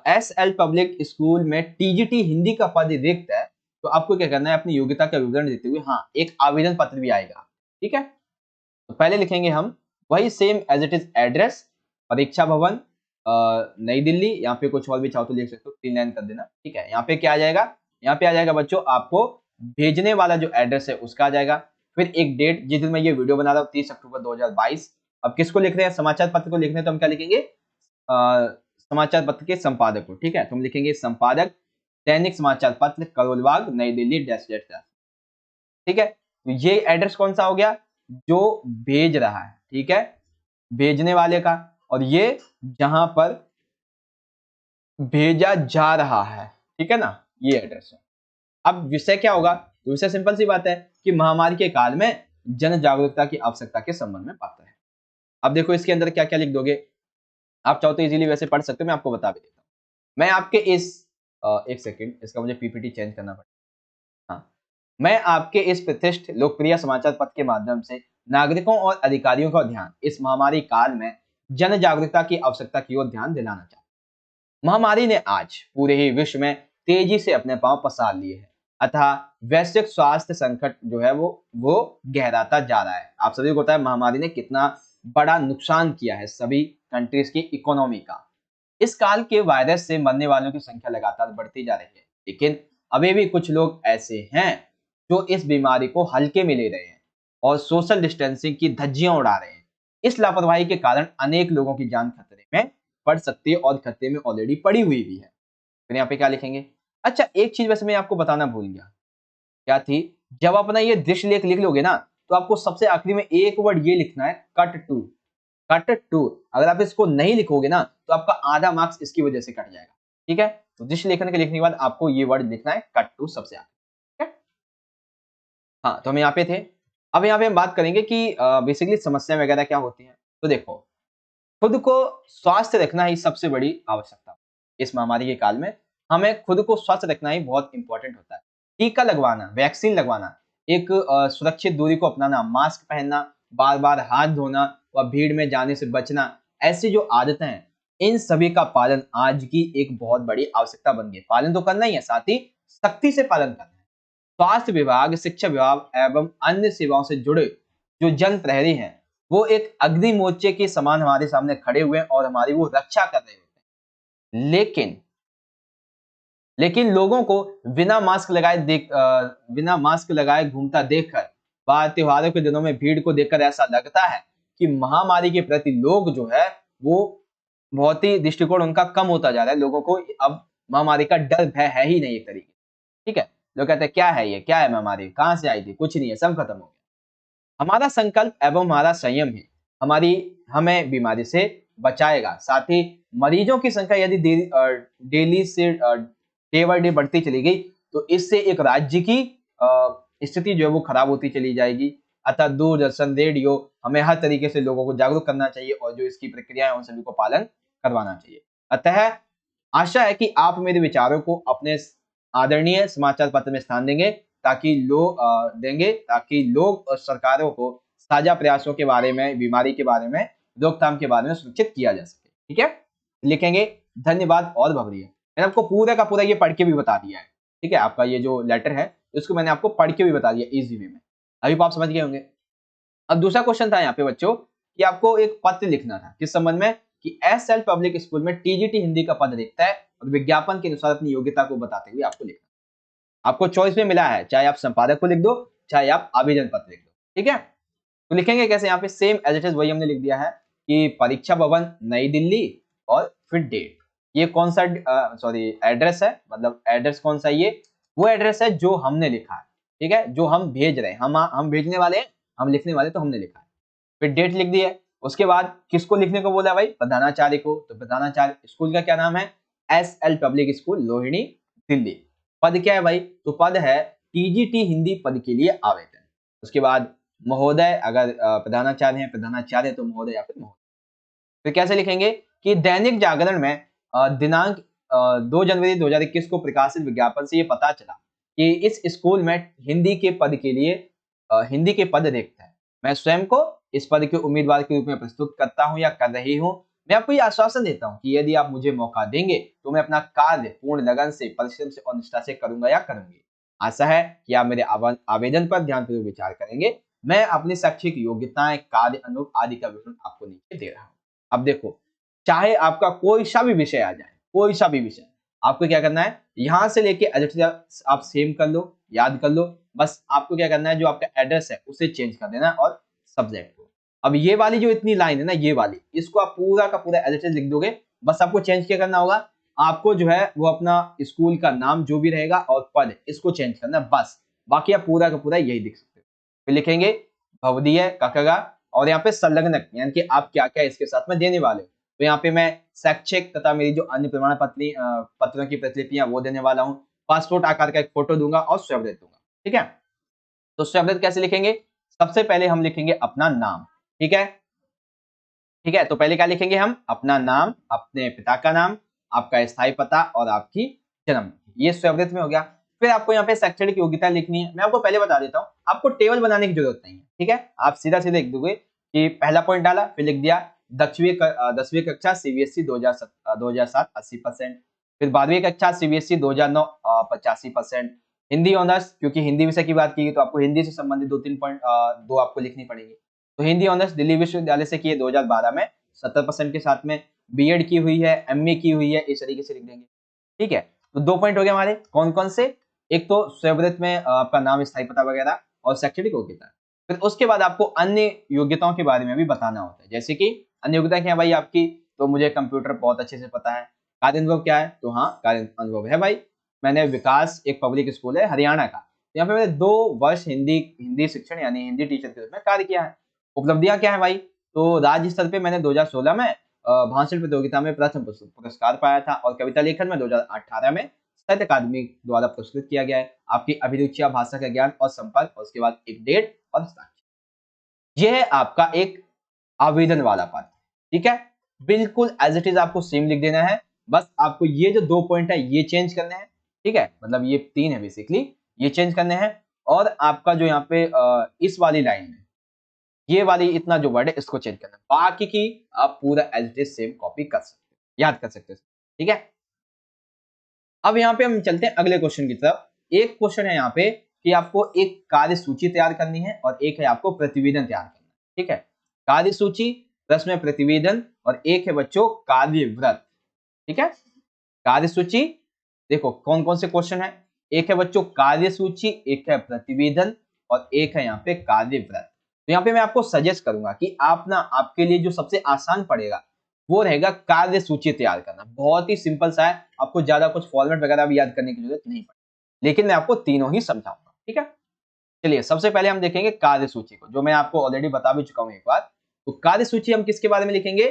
एसएल पब्लिक स्कूल में टीजीटी हिंदी का पद रिक्त है, तो आपको क्या करना है, अपनी योग्यता का विवरण देते हुए हाँ एक आवेदन पत्र भी आएगा। ठीक है? तो पहले लिखेंगे हम वही same as it is address, परीक्षा भवन नई दिल्ली। यहाँ पे कुछ और भी चाहो तो लिख सकते हो, 3 लाइन कर देना। ठीक है? यहाँ पे क्या आ जाएगा? यहाँ पे आ जाएगा बच्चों आपको भेजने वाला जो एड्रेस है उसका आ जाएगा। फिर एक डेट जिस दिन मैं ये वीडियो बना रहा हूँ 30 अक्टूबर 2022। अब किसको लिख रहे हैं? समाचार पत्र को लिख रहे हैं, तो हम क्या लिखेंगे? समाचार पत्र के संपादक को। ठीक है? तो हम लिखेंगे संपादक दैनिक समाचार पत्र करोलबाग नई दिल्ली डैश डैश डैश। ठीक है? तो ये एड्रेस कौन सा हो गया? जो भेज रहा है। ठीक है? भेजने वाले का। और ये जहां पर भेजा जा रहा है। ठीक है ना? ये एड्रेस है। अब विषय क्या होगा? तो विषय सिंपल सी बात है कि महामारी के काल में जन जागरूकता की आवश्यकता के संबंध में पात्र है। अब देखो इसके अंदर क्या क्या लिख दोगे। आप चाहो तो इजीली वैसे पढ़ सकते हो, मैं आपको बता भी देता हूँ। मैं आपके इस एक सेकंड, इसका मुझे पीपीटी चेंज करना पड़ेगा। हाँ, मैं आपके इस प्रतिष्ठित लोकप्रिय समाचार पत्र के माध्यम से नागरिकों और अधिकारियों का ध्यान इस महामारी काल में जन जागरूकता की आवश्यकता की ओर ध्यान दिलाना चाहता हूं। महामारी ने आज पूरे ही विश्व में तेजी से अपने पांव पसार लिए हैं, अतः वैश्विक स्वास्थ्य संकट जो है वो गहराता जा रहा है। आप सभी को पता है महामारी ने कितना बड़ा नुकसान किया है सभी कंट्रीज की इकोनॉमी का। इस काल के वायरस से मरने वालों की संख्या लगातार बढ़ती जा रही है, लेकिन अभी भी कुछ लोग ऐसे हैं जो इस बीमारी को हल्के में ले रहे हैं और सोशल डिस्टेंसिंग की धज्जियां उड़ा रहे हैं। इस लापरवाही के कारण अनेक लोगों की जान खतरे में पड़ सकती है और खतरे में ऑलरेडी पड़ी हुई भी है। फिर यहाँ पे क्या लिखेंगे? अच्छा, एक चीज वैसे मैं आपको बताना भूल गया, क्या थी? जब अपना ये दृश्य लेख लिख लोगे ना, तो आपको सबसे आखिरी में एक वर्ड ये लिखना है, कट टू। Cut to. अगर आप इसको नहीं लिखोगे ना, तो आपका आधा मार्क्स इसकी वजह से कट जाएगा। ठीक है? तो दृश्य लेखन के लिखने के बाद आपको ये वर्ड लिखना है, कट टू, सबसे आगे। ठीक है? हाँ, तो हम यहाँ पे थे। अब यहाँ पे हम बात करेंगे कि बेसिकली समस्या वगैरह क्या होती है। तो देखो, खुद को स्वस्थ रखना ही सबसे बड़ी आवश्यकता है। इस महामारी के काल में हमें खुद को स्वस्थ रखना ही बहुत इंपॉर्टेंट होता है। टीका लगवाना, वैक्सीन लगवाना, एक सुरक्षित दूरी को अपनाना, मास्क पहनना, बार-बार हाथ धोना व भीड़ में जाने से बचना, ऐसी जो आदतें हैं, इन सभी का पालन आज की एक बहुत बड़ी आवश्यकता बन गई है। पालन तो करना ही है, साथ ही सख्ती से पालन करना है। स्वास्थ्य विभाग, शिक्षा विभाग एवं अन्य सेवाओं से जुड़े जो जन प्रहरी हैं, वो एक अग्नि मोर्चे के समान हमारे सामने खड़े हुए हैं और हमारी वो रक्षा कर रहे होते हैं। लेकिन लोगों को बिना मास्क लगाए घूमता देखकर, बाहर त्योहारों के दिनों में भीड़ को देखकर ऐसा लगता है कि महामारी के प्रति लोग जो है वो बहुत ही दृष्टिकोण उनका कम होता जा रहा है। लोगों को अब महामारी का डर भय है ही नहीं एक तरीके से। ठीक है? लोग कहते हैं क्या है ये? क्या है महामारी? कहाँ से आई थी? कुछ नहीं है, सब खत्म हो गया। हमारा संकल्प एवं हमारा संयम ही हमें बीमारी से बचाएगा। साथ ही मरीजों की संख्या यदि डेली से डे बाय डे बढ़ती चली गई, तो इससे एक राज्य की स्थिति जो है वो खराब होती चली जाएगी। अतः दूरदर्शन, रेडियो, हमें हर तरीके से लोगों को जागरूक करना चाहिए और जो इसकी प्रक्रिया है उन सभी को पालन करवाना चाहिए। अतः आशा है कि आप मेरे विचारों को अपने आदरणीय समाचार पत्र में स्थान देंगे ताकि लोग और सरकारों को साझा प्रयासों के बारे में, बीमारी के बारे में, रोकथाम के बारे में सुनिश्चित किया जा सके। ठीक है? लिखेंगे धन्यवाद और भवरिया। मैंने आपको पूरा का पूरा ये पढ़ के भी बता दिया है। ठीक है? आपका ये जो लेटर है इसको मैंने आपको पढ़ के भी बता दिया इजी वे में। अभी तो आप समझ गए होंगे। अब दूसरा क्वेश्चन था यहाँ पे बच्चों कि आपको एक पत्र लिखना था किस संबंध में, कि एसएल पब्लिक स्कूल में टीजीटी हिंदी का पद रिक्त है और विज्ञापन के अनुसार अपनी योग्यता को बताते हुए आपको लिखना। आपको चॉइस में मिला है, चाहे आप संपादक को लिख दो, चाहे आप आवेदन पत्र लिख दो। ठीक है? तो लिखेंगे कैसे? यहाँ पे सेम एज इट इज वही हमने लिख दिया है कि परीक्षा भवन, नई दिल्ली, और फिर डेट। ये कौन सा एड्रेस है, मतलब एड्रेस कौन सा? ये वो एड्रेस है जो हमने लिखा है। ठीक है? जो हम भेज रहे हैं, हम भेजने वाले हैं, हम लिखने वाले तो हमने लिखा है। फिर डेट लिख दी है। उसके बाद किसको लिखने को बोला भाई? प्रधानाचार्य को। तो प्रधानाचार्य स्कूल का क्या नाम है? SL public school, Rohini, Delhi. पद क्या है भाई? तो पद है टीजीटी हिंदी पद के लिए आवेदन। उसके बाद महोदय, अगर प्रधानाचार्य है, प्रधानाचार्य तो महोदय या फिर महोदय। फिर कैसे लिखेंगे कि दैनिक जागरण में दिनांक 2 जनवरी 2021 को प्रकाशित विज्ञापन से ये पता चला कि इस स्कूल में हिंदी के पद के लिए हिंदी के पद रिक्त है। मैं स्वयं को इस पद के उम्मीदवार के रूप में प्रस्तुत करता हूं या कर रही हूं। मैं आपको ये आश्वासन देता हूं कि यदि आप मुझे मौका देंगे तो मैं अपना कार्य पूर्ण लगन से, परिश्रम से और निष्ठा से करूंगा या करूंगी। आशा है कि आप मेरे आवेदन पर ध्यानपूर्वक विचार करेंगे। मैं अपनी शैक्षिक योग्यताएं, कार्य अनुभव आदि का विवरण आपको नीचे दे रहा हूं। अब देखो, चाहे आपका कोई सा भी विषय आ जाए, कोई सा भी विषय, आपको क्या करना है, यहां से लेके एड्रेस आप सेव कर लो, याद कर लो। बस आपको क्या करना है, जो आपका एड्रेस है उसे चेंज कर देना और सब्जेक्ट को। अब ये वाली जो इतनी लाइन है ना, ये वाली, इसको आप पूरा का पूरा एड्रेस लिख दोगे। बस आपको चेंज क्या करना होगा, आपको जो है वो अपना स्कूल का नाम जो भी रहेगा और पद, इसको चेंज करना है बस। बाकी आप पूरा का पूरा यही लिख सकते हो। फिर लिखेंगे भवदीय ककगा, और यहाँ पे संलग्नक, यानी कि आप क्या क्या इसके साथ में देने वाले हो। तो यहाँ पे मैं शैक्षिक तथा मेरी जो अन्य प्रमाण पत्रों की प्रतिलिपियां वो देने वाला हूँ। पासपोर्ट आकार का एक फोटो दूंगा और स्वयं दूंगा। ठीक है? तो स्वयं कैसे लिखेंगे? सबसे पहले हम लिखेंगे अपना नाम। ठीक है? ठीक है, तो पहले क्या लिखेंगे हम? अपना नाम, अपने पिता का नाम, आपका स्थायी पता और आपकी जन्म। ये स्वयं में हो गया। फिर आपको यहाँ पे शैक्षणिक योग्यता लिखनी है। मैं आपको पहले बता देता हूँ, आपको टेबल बनाने की जरूरत नहीं है। ठीक है? आप सीधा सीधा लिख दोगे कि पहला पॉइंट डाला, फिर लिख दिया 10वीं कक्षा सीबीएसई 2007 80%, फिर 12वीं कक्षा सीबीएसई 2009 85%, हिंदी ऑनर्स, क्योंकि हिंदी विषय की बात की तो आपको हिंदी से संबंधित 2-3 पॉइंट दो आपको लिखनी पड़ेगी। तो हिंदी ऑनर्स दिल्ली विश्वविद्यालय से की है 2012 में 70% के साथ में, बीएड की हुई है, एमए की हुई है, इस तरीके से लिख देंगे। ठीक है? तो 2 पॉइंट हो गए हमारे। कौन कौन से? एक तो स्वयं में आपका नाम, स्थायी पता वगैरह, और शैक्षणिक योग्यता। फिर उसके बाद आपको अन्य योग्यताओं के बारे में भी बताना होता है। जैसे कि अन्य योग्यता क्या है भाई आपकी? तो मुझे कंप्यूटर बहुत अच्छे से पता है, कार्य अनुभव क्या है? तो हाँ, कार्य अनुभव है भाई। मैंने विकास एक पब्लिक स्कूल है हरियाणा का, यहाँ पे मैंने 2 वर्ष हिंदी शिक्षण यानी हिंदी टीचर के रूप में कार्य किया है। उपलब्धियां क्या है भाई? तो राज्य स्तर पे मैंने 2016 में भाषण प्रतियोगिता में प्रथम पुरस्कार पाया था, और कविता लेखन में 2018 में साहित्य अकादमी द्वारा पुरस्कृत किया गया है। आपकी अभिरुचियां, भाषा का ज्ञान और संपर्क, और उसके बाद एक डेट और हस्ताक्षर। यह है आपका एक आवेदन वाला पार्ट, ठीक है। बिल्कुल एज इट इज आपको सेम लिख देना है। बस आपको ये जो 2 पॉइंट है ये चेंज करने हैं, ठीक है, मतलब ये 3 है बेसिकली, ये चेंज करने हैं। और आपका जो यहाँ पे इस वाली लाइन में ये वाली इतना जो वर्ड है इसको चेंज करना है। बाकी की आप पूरा as it is same copy कर सकते हो, याद कर सकते हो, ठीक है। अब यहाँ पे हम चलते हैं अगले क्वेश्चन की तरफ। एक क्वेश्चन है यहाँ पे कि आपको एक कार्य सूची तैयार करनी है, और एक है आपको प्रतिवेदन तैयार करना है, ठीक है। कार्य सूची प्लस में प्रतिवेदन, और एक है बच्चों कार्यव्रत, ठीक है। कार्य सूची, देखो कौन कौन से क्वेश्चन है, एक है बच्चों कार्य सूची, एक है प्रतिवेदन, और एक है यहाँ पे कार्यव्रत। तो यहाँ पे मैं आपको सजेस्ट करूंगा कि आप ना, आपके लिए जो सबसे आसान पड़ेगा वो रहेगा कार्य सूची तैयार करना। बहुत ही सिंपल सा है, आपको ज्यादा कुछ फॉर्मेट वगैरह भी याद करने की जरूरत नहीं पड़ेगी, लेकिन मैं आपको तीनों ही समझाऊंगा, ठीक है। चलिए सबसे पहले हम देखेंगे कार्य सूची को, जो मैं आपको ऑलरेडी बता भी चुका हूं एक बार। तो कार्य सूची हम किसके बारे में लिखेंगे,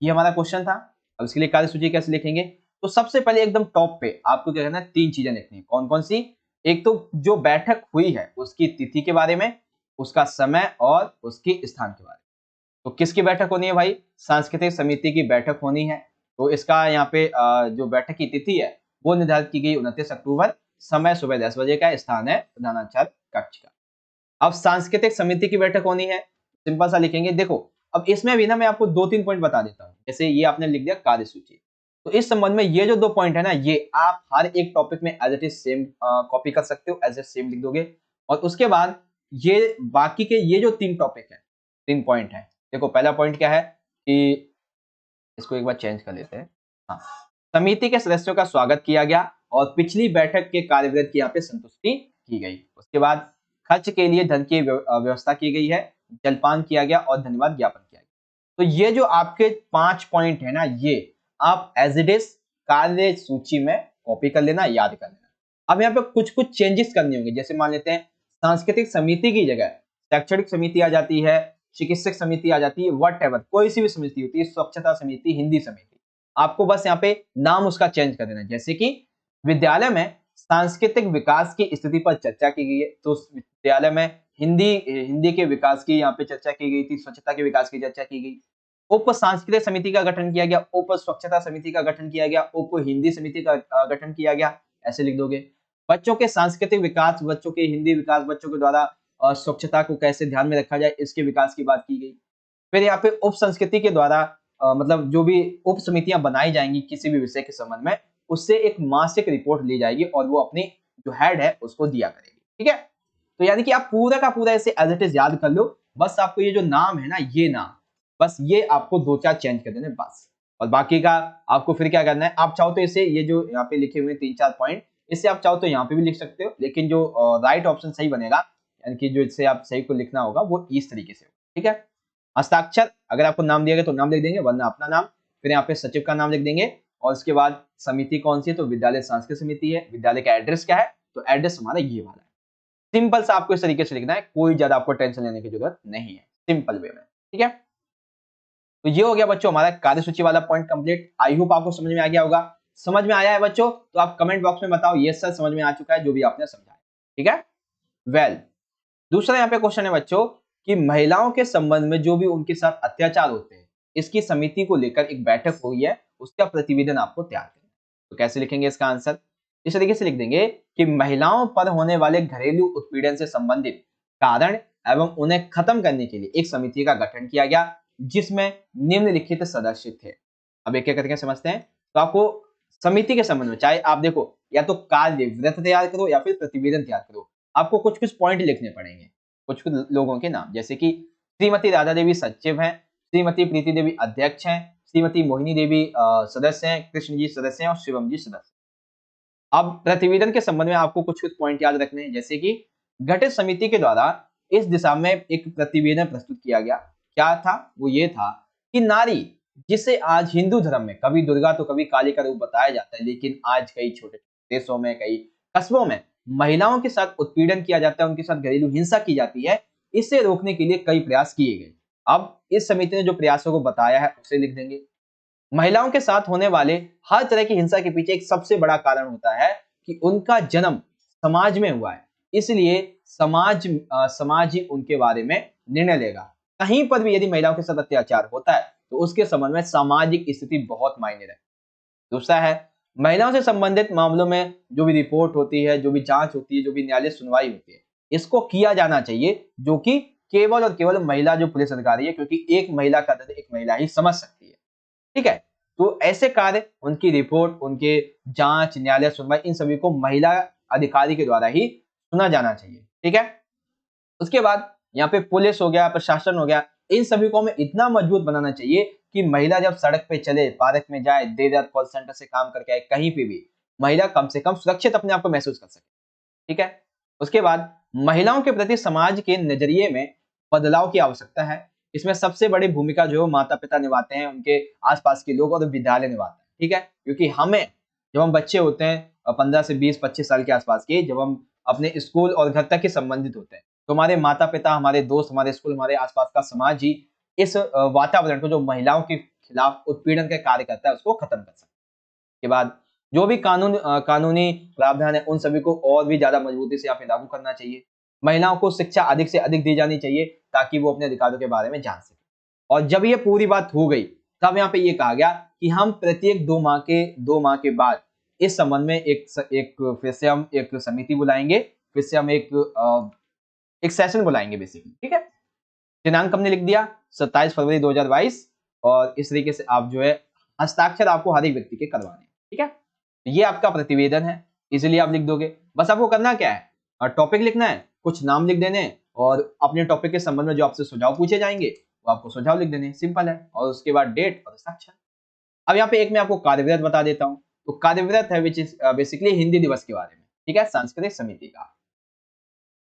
ये हमारा क्वेश्चन था। अब इसके लिए कार्य सूची कैसे लिखेंगे? तो सबसे पहले एकदम टॉप पे आपको क्या करना है, 3 चीजें लिखनी है। कौन कौन सी? एक तो जो बैठक हुई है उसकी तिथि के बारे में, उसका समय और उसके स्थान के बारे में। तो किसकी बैठक होनी है भाई? सांस्कृतिक समिति की बैठक होनी है। तो इसका यहाँ पे जो बैठक की तिथि है वो निर्धारित की गई 29 अक्टूबर, समय सुबह 10 बजे का, स्थान है प्रधानाचार्य कक्ष का। अब सांस्कृतिक समिति की बैठक होनी है, सिंपल सा लिखेंगे। देखो अब इसमें भी ना मैं आपको 2-3 पॉइंट बता देता हूँ। जैसे ये आपने लिख दिया कार्य सूची, तो इस संबंध में ये जो 2 पॉइंट है ना, ये आप हर एक टॉपिक में as it is same copy कर सकते हो, एज इट सेम लिख दोगे। और उसके बाद ये बाकी के ये जो 3 टॉपिक है, 3 पॉइंट है। देखो पहला पॉइंट क्या है कि इसको एक बार चेंज कर लेते हैं। हाँ, समिति के सदस्यों का स्वागत किया गया और पिछली बैठक के कार्यवृत्त की यहाँ पे संतुष्टि की गई। उसके बाद खर्च के लिए धन की व्यवस्था की गई है, जलपान किया गया और धन्यवाद ज्ञापन किया गया। तो ये जो आपके 5 पॉइंट है ना, ये आप एज इट इज कार्य सूची में कॉपी कर लेना, याद कर लेना। अब यहाँ पे कुछ कुछ चेंजेस करने होंगे। जैसे मान लेते हैं सांस्कृतिक समिति की जगह शैक्षणिक समिति आ जाती है, चिकित्सक समिति आ जाती है, व्हाटएवर कोई सी भी समिति होती है, स्वच्छता समिति, हिंदी समिति, आपको बस यहाँ पे नाम उसका चेंज कर देना है। जैसे कि विद्यालय में सांस्कृतिक विकास की स्थिति पर चर्चा की गई है, तो उस विद्यालय में हिंदी के विकास की यहाँ पे चर्चा की गई थी, स्वच्छता के विकास की चर्चा की गई। उप सांस्कृतिक समिति का गठन किया गया, उप स्वच्छता समिति का गठन किया गया, उप हिंदी समिति का गठन किया गया, ऐसे लिख दोगे। बच्चों के सांस्कृतिक विकास, बच्चों के हिंदी विकास, बच्चों के द्वारा स्वच्छता को कैसे ध्यान में रखा जाए, इसके विकास की बात की गई। फिर यहाँ पे उप संस्कृति के द्वारा मतलब जो भी उप समितियां बनाई जाएंगी किसी भी विषय के संबंध में, उससे एक मासिक रिपोर्ट ली जाएगी और वो अपनी जो हेड है उसको दिया करेगी, ठीक है। तो यानी कि आप पूरा का पूरा ऐसे एज इट इज याद कर लो। बस आपको ये जो नाम है ना, ये नाम, बस ये आपको 2-4 चेंज कर देने बस। और बाकी का आपको फिर क्या करना है, आप चाहो तो इसे, ये जो यहाँ पे लिखे हुए 3-4 पॉइंट, इससे आप चाहो तो यहाँ पे भी लिख सकते हो, लेकिन जो राइट ऑप्शन सही बनेगा, यानी कि जो इससे आप सही को लिखना होगा वो इस तरीके से, ठीक है। हस्ताक्षर, अगर आपको नाम दिया गया तो नाम लिख देंगे, वरना अपना नाम। फिर यहाँ पे सचिव का नाम लिख देंगे, और उसके बाद समिति कौन सी है, तो विद्यालय सांस्कृतिक समिति है। विद्यालय का एड्रेस क्या है, तो एड्रेस हमारा ये वाला है। सिंपल सा आपको इस तरीके से लिखना है, कोई ज्यादा आपको टेंशन लेने की जरूरत नहीं है, सिंपल वे में, ठीक है। तो ये हो गया बच्चों हमारा कार्यसूची वाला पॉइंट कंप्लीट। आई होप आपको समझ में आ गया होगा। समझ में आया है बच्चों? तो आप कमेंट बॉक्स में बताओ यस सर समझ में आ चुका है जो भी आपने समझा, ठीक है। वेल, दूसरा यहाँ पे क्वेश्चन है बच्चों कि महिलाओं के संबंध में जो भी उनके साथ अत्याचार होते हैं, इसकी समिति को लेकर एक बैठक हुई है, उसका प्रतिवेदन आपको तैयार करना है। तो कैसे लिखेंगे इसका आंसर? इस तरीके से लिख देंगे कि महिलाओं पर होने वाले घरेलू उत्पीड़न से संबंधित कारण एवं उन्हें खत्म करने के लिए एक समिति का गठन किया गया, जिसमें निम्नलिखित सदस्य थे। अब एक एक करके समझते हैं। तो आपको समिति के संबंध में, चाहे आप देखो या तो कार्यव्रत तैयार करो या फिर प्रतिवेदन तैयार करो, आपको कुछ कुछ पॉइंट लिखने पड़ेंगे, कुछ कुछ लोगों के नाम। जैसे कि श्रीमती राधा देवी सचिव हैं, श्रीमती प्रीति देवी अध्यक्ष हैं, श्रीमती मोहिनी देवी सदस्य हैं, कृष्ण जी सदस्य हैं और शिवम जी सदस्य। अब प्रतिवेदन के संबंध में आपको कुछ कुछ पॉइंट याद रखने हैं। जैसे कि गठित समिति के द्वारा इस दिशा में एक प्रतिवेदन प्रस्तुत किया गया। क्या था वो? ये था कि नारी जिसे आज हिंदू धर्म में कभी दुर्गा तो कभी काली का रूप बताया जाता है, लेकिन आज कई छोटे देशों में, कई कस्बों में महिलाओं के साथ उत्पीड़न किया जाता है, उनके साथ घरेलू हिंसा की जाती है। इसे रोकने के लिए कई प्रयास किए गए। अब इस समिति ने जो प्रयासों को बताया है उसे लिख देंगे। महिलाओं के साथ होने वाले हर तरह की हिंसा के पीछे एक सबसे बड़ा कारण होता है कि उनका जन्म समाज में हुआ है, इसलिए समाज ही उनके बारे में निर्णय लेगा। कहीं पर भी यदि महिलाओं के साथ अत्याचार होता है तो उसके संबंध में सामाजिक स्थिति बहुत मायने रखती है। दूसरा है, महिलाओं से संबंधित मामलों में जो भी रिपोर्ट होती है, जो भी जांच होती है, जो भी न्यायालय सुनवाई होती है, इसको किया जाना चाहिए, जो कि केवल और केवल महिला जो पुलिस अधिकारी है, क्योंकि एक महिला का दर्द एक महिला ही समझ सकती है। ठीक है, तो ऐसे कार्य, उनकी रिपोर्ट, उनके जांच, न्यायालय सुनवाई, इन सभी को महिला अधिकारी के द्वारा ही सुना जाना चाहिए। ठीक है, उसके बाद यहाँ पे पुलिस हो गया, प्रशासन हो गया, इन सभी को हमें इतना मजबूत बनाना चाहिए कि महिला जब सड़क पे चले, पार्क में जाए, देर रात कॉल सेंटर से काम करके आए, कहीं पे भी महिला कम से कम सुरक्षित अपने आप को महसूस कर सके। ठीक है, उसके बाद महिलाओं के प्रति समाज के नजरिए में बदलाव की आवश्यकता है। इसमें सबसे बड़ी भूमिका जो है माता पिता निभाते हैं, उनके आसपास के लोग और विद्यालय निभाते हैं। ठीक है, क्योंकि हमें, जब हम बच्चे होते हैं 15 से 20-25 साल के आसपास के, जब हम अपने स्कूल और घर तक के संबंधित होते हैं, तो हमारे माता पिता, हमारे दोस्त, हमारे स्कूल, हमारे आसपास का समाज ही इस वातावरण को, जो महिलाओं के खिलाफ उत्पीड़न के कार्य करता है, उसको खत्म कर सकता है। के बाद जो भी कानूनी प्रावधान है, उन सभी को और भी ज्यादा मजबूती से यहाँ पे लागू करना चाहिए। महिलाओं को शिक्षा अधिक से अधिक दी जानी चाहिए ताकि वो अपने अधिकारों के बारे में जान सके। और जब ये पूरी बात हो गई, तब यहाँ पे ये कहा गया कि हम प्रत्येक 2 माह के बाद इस संबंध में फिर से हम एक समिति बुलाएंगे, फिर से हम एक सेशन बुलाएंगे बेसिकली। ठीक है, दिनांक हमने लिख दिया 27 फरवरी 2022, और इस तरीके से आप जो है हस्ताक्षर आपको हर एक व्यक्ति के करवाने हैं। ठीक है, ये आपका प्रतिवेदन है, इजीली आप लिख दोगे। बस आपको करना क्या है, टॉपिक लिखना है, कुछ नाम लिख देने हैं, और अपने टॉपिक के संबंध में जो आपसे सुझाव पूछे जाएंगे वो आपको सुझाव लिख देने हैं, सिंपल है। और उसके बाद डेट और हस्ताक्षर। अब यहाँ पे एक मैं आपको कार्यव्रत बता देता हूँ। तो कार्यव्रत है विच इज बेसिकली हिंदी दिवस के बारे में। ठीक है, सांस्कृतिक समिति का,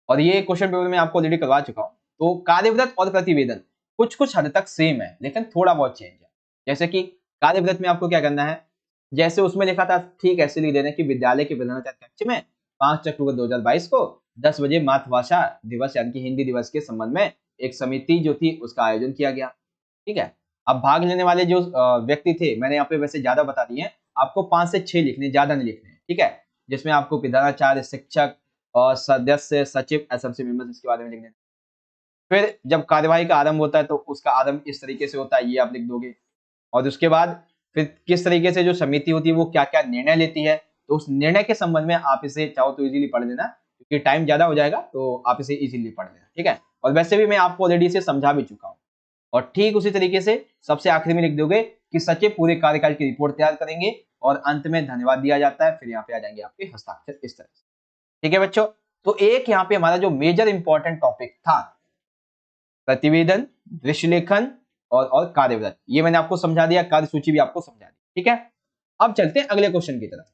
और ये क्वेश्चन पेपर में आपको ऑलरेडी करवा चुका हूँ। तो कार्यव्रत और प्रतिवेदन कुछ कुछ हद तक सेम है, लेकिन थोड़ा बहुत चेंज है। जैसे कि कार्यव्रत में आपको क्या करना है, जैसे उसमें लिखा था ठीक ऐसे लिख देना कि विद्यालय के प्रधानाचार्य के कक्ष में 5 अक्टूबर 2022 को 10 बजे मातृभाषा दिवस यानी कि हिंदी दिवस के संबंध में एक समिति जो थी उसका आयोजन किया गया। ठीक है, अब भाग लेने वाले जो व्यक्ति थे, मैंने यहाँ पे वैसे ज्यादा बता दिए हैं, आपको 5 से 6 लिखने, ज्यादा नहीं लिखने। ठीक है, जिसमें आपको प्रधानाचार्य, शिक्षक और सदस्य, सचिव, एसएमसी मेंबर्स, इसके बारे में लिख देना। फिर जब कार्यवाही का आरंभ होता है तो उसका आरंभ इस तरीके से होता है, ये आप लिख दोगे। और उसके बाद फिर किस तरीके से जो समिति होती है वो क्या क्या निर्णय लेती है, तो उस निर्णय के संबंध में आप इसे चाहो तो इजीली पढ़ लेना, क्योंकि टाइम ज्यादा हो जाएगा तो आप इसे इजीली पढ़ लेना। ठीक है, और वैसे भी मैं आपको ऑलरेडी इसे समझा भी चुका हूँ। और ठीक उसी तरीके से सबसे आखिरी में लिख दोगे कि सचिव पूरे कार्यकाल की रिपोर्ट तैयार करेंगे, और अंत में धन्यवाद दिया जाता है। फिर यहाँ पे आ जाएंगे आपके हस्ताक्षर, इस तरह से। ठीक है बच्चों, तो एक यहाँ पे हमारा जो मेजर इंपॉर्टेंट टॉपिक था, प्रतिवेदन, दृश्य लेखन और कार्यव्रत, ये मैंने आपको समझा दिया, कार्य सूची भी आपको समझा दी। ठीक है, अब चलते हैं अगले क्वेश्चन की तरफ।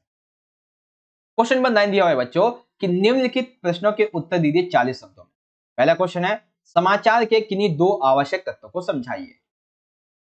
क्वेश्चन नंबर 9 दिया हुआ है बच्चों कि निम्नलिखित प्रश्नों के उत्तर दीजिए 40 शब्दों में। पहला क्वेश्चन है, समाचार के किन्हीं 2 आवश्यक तत्वों को समझाइए।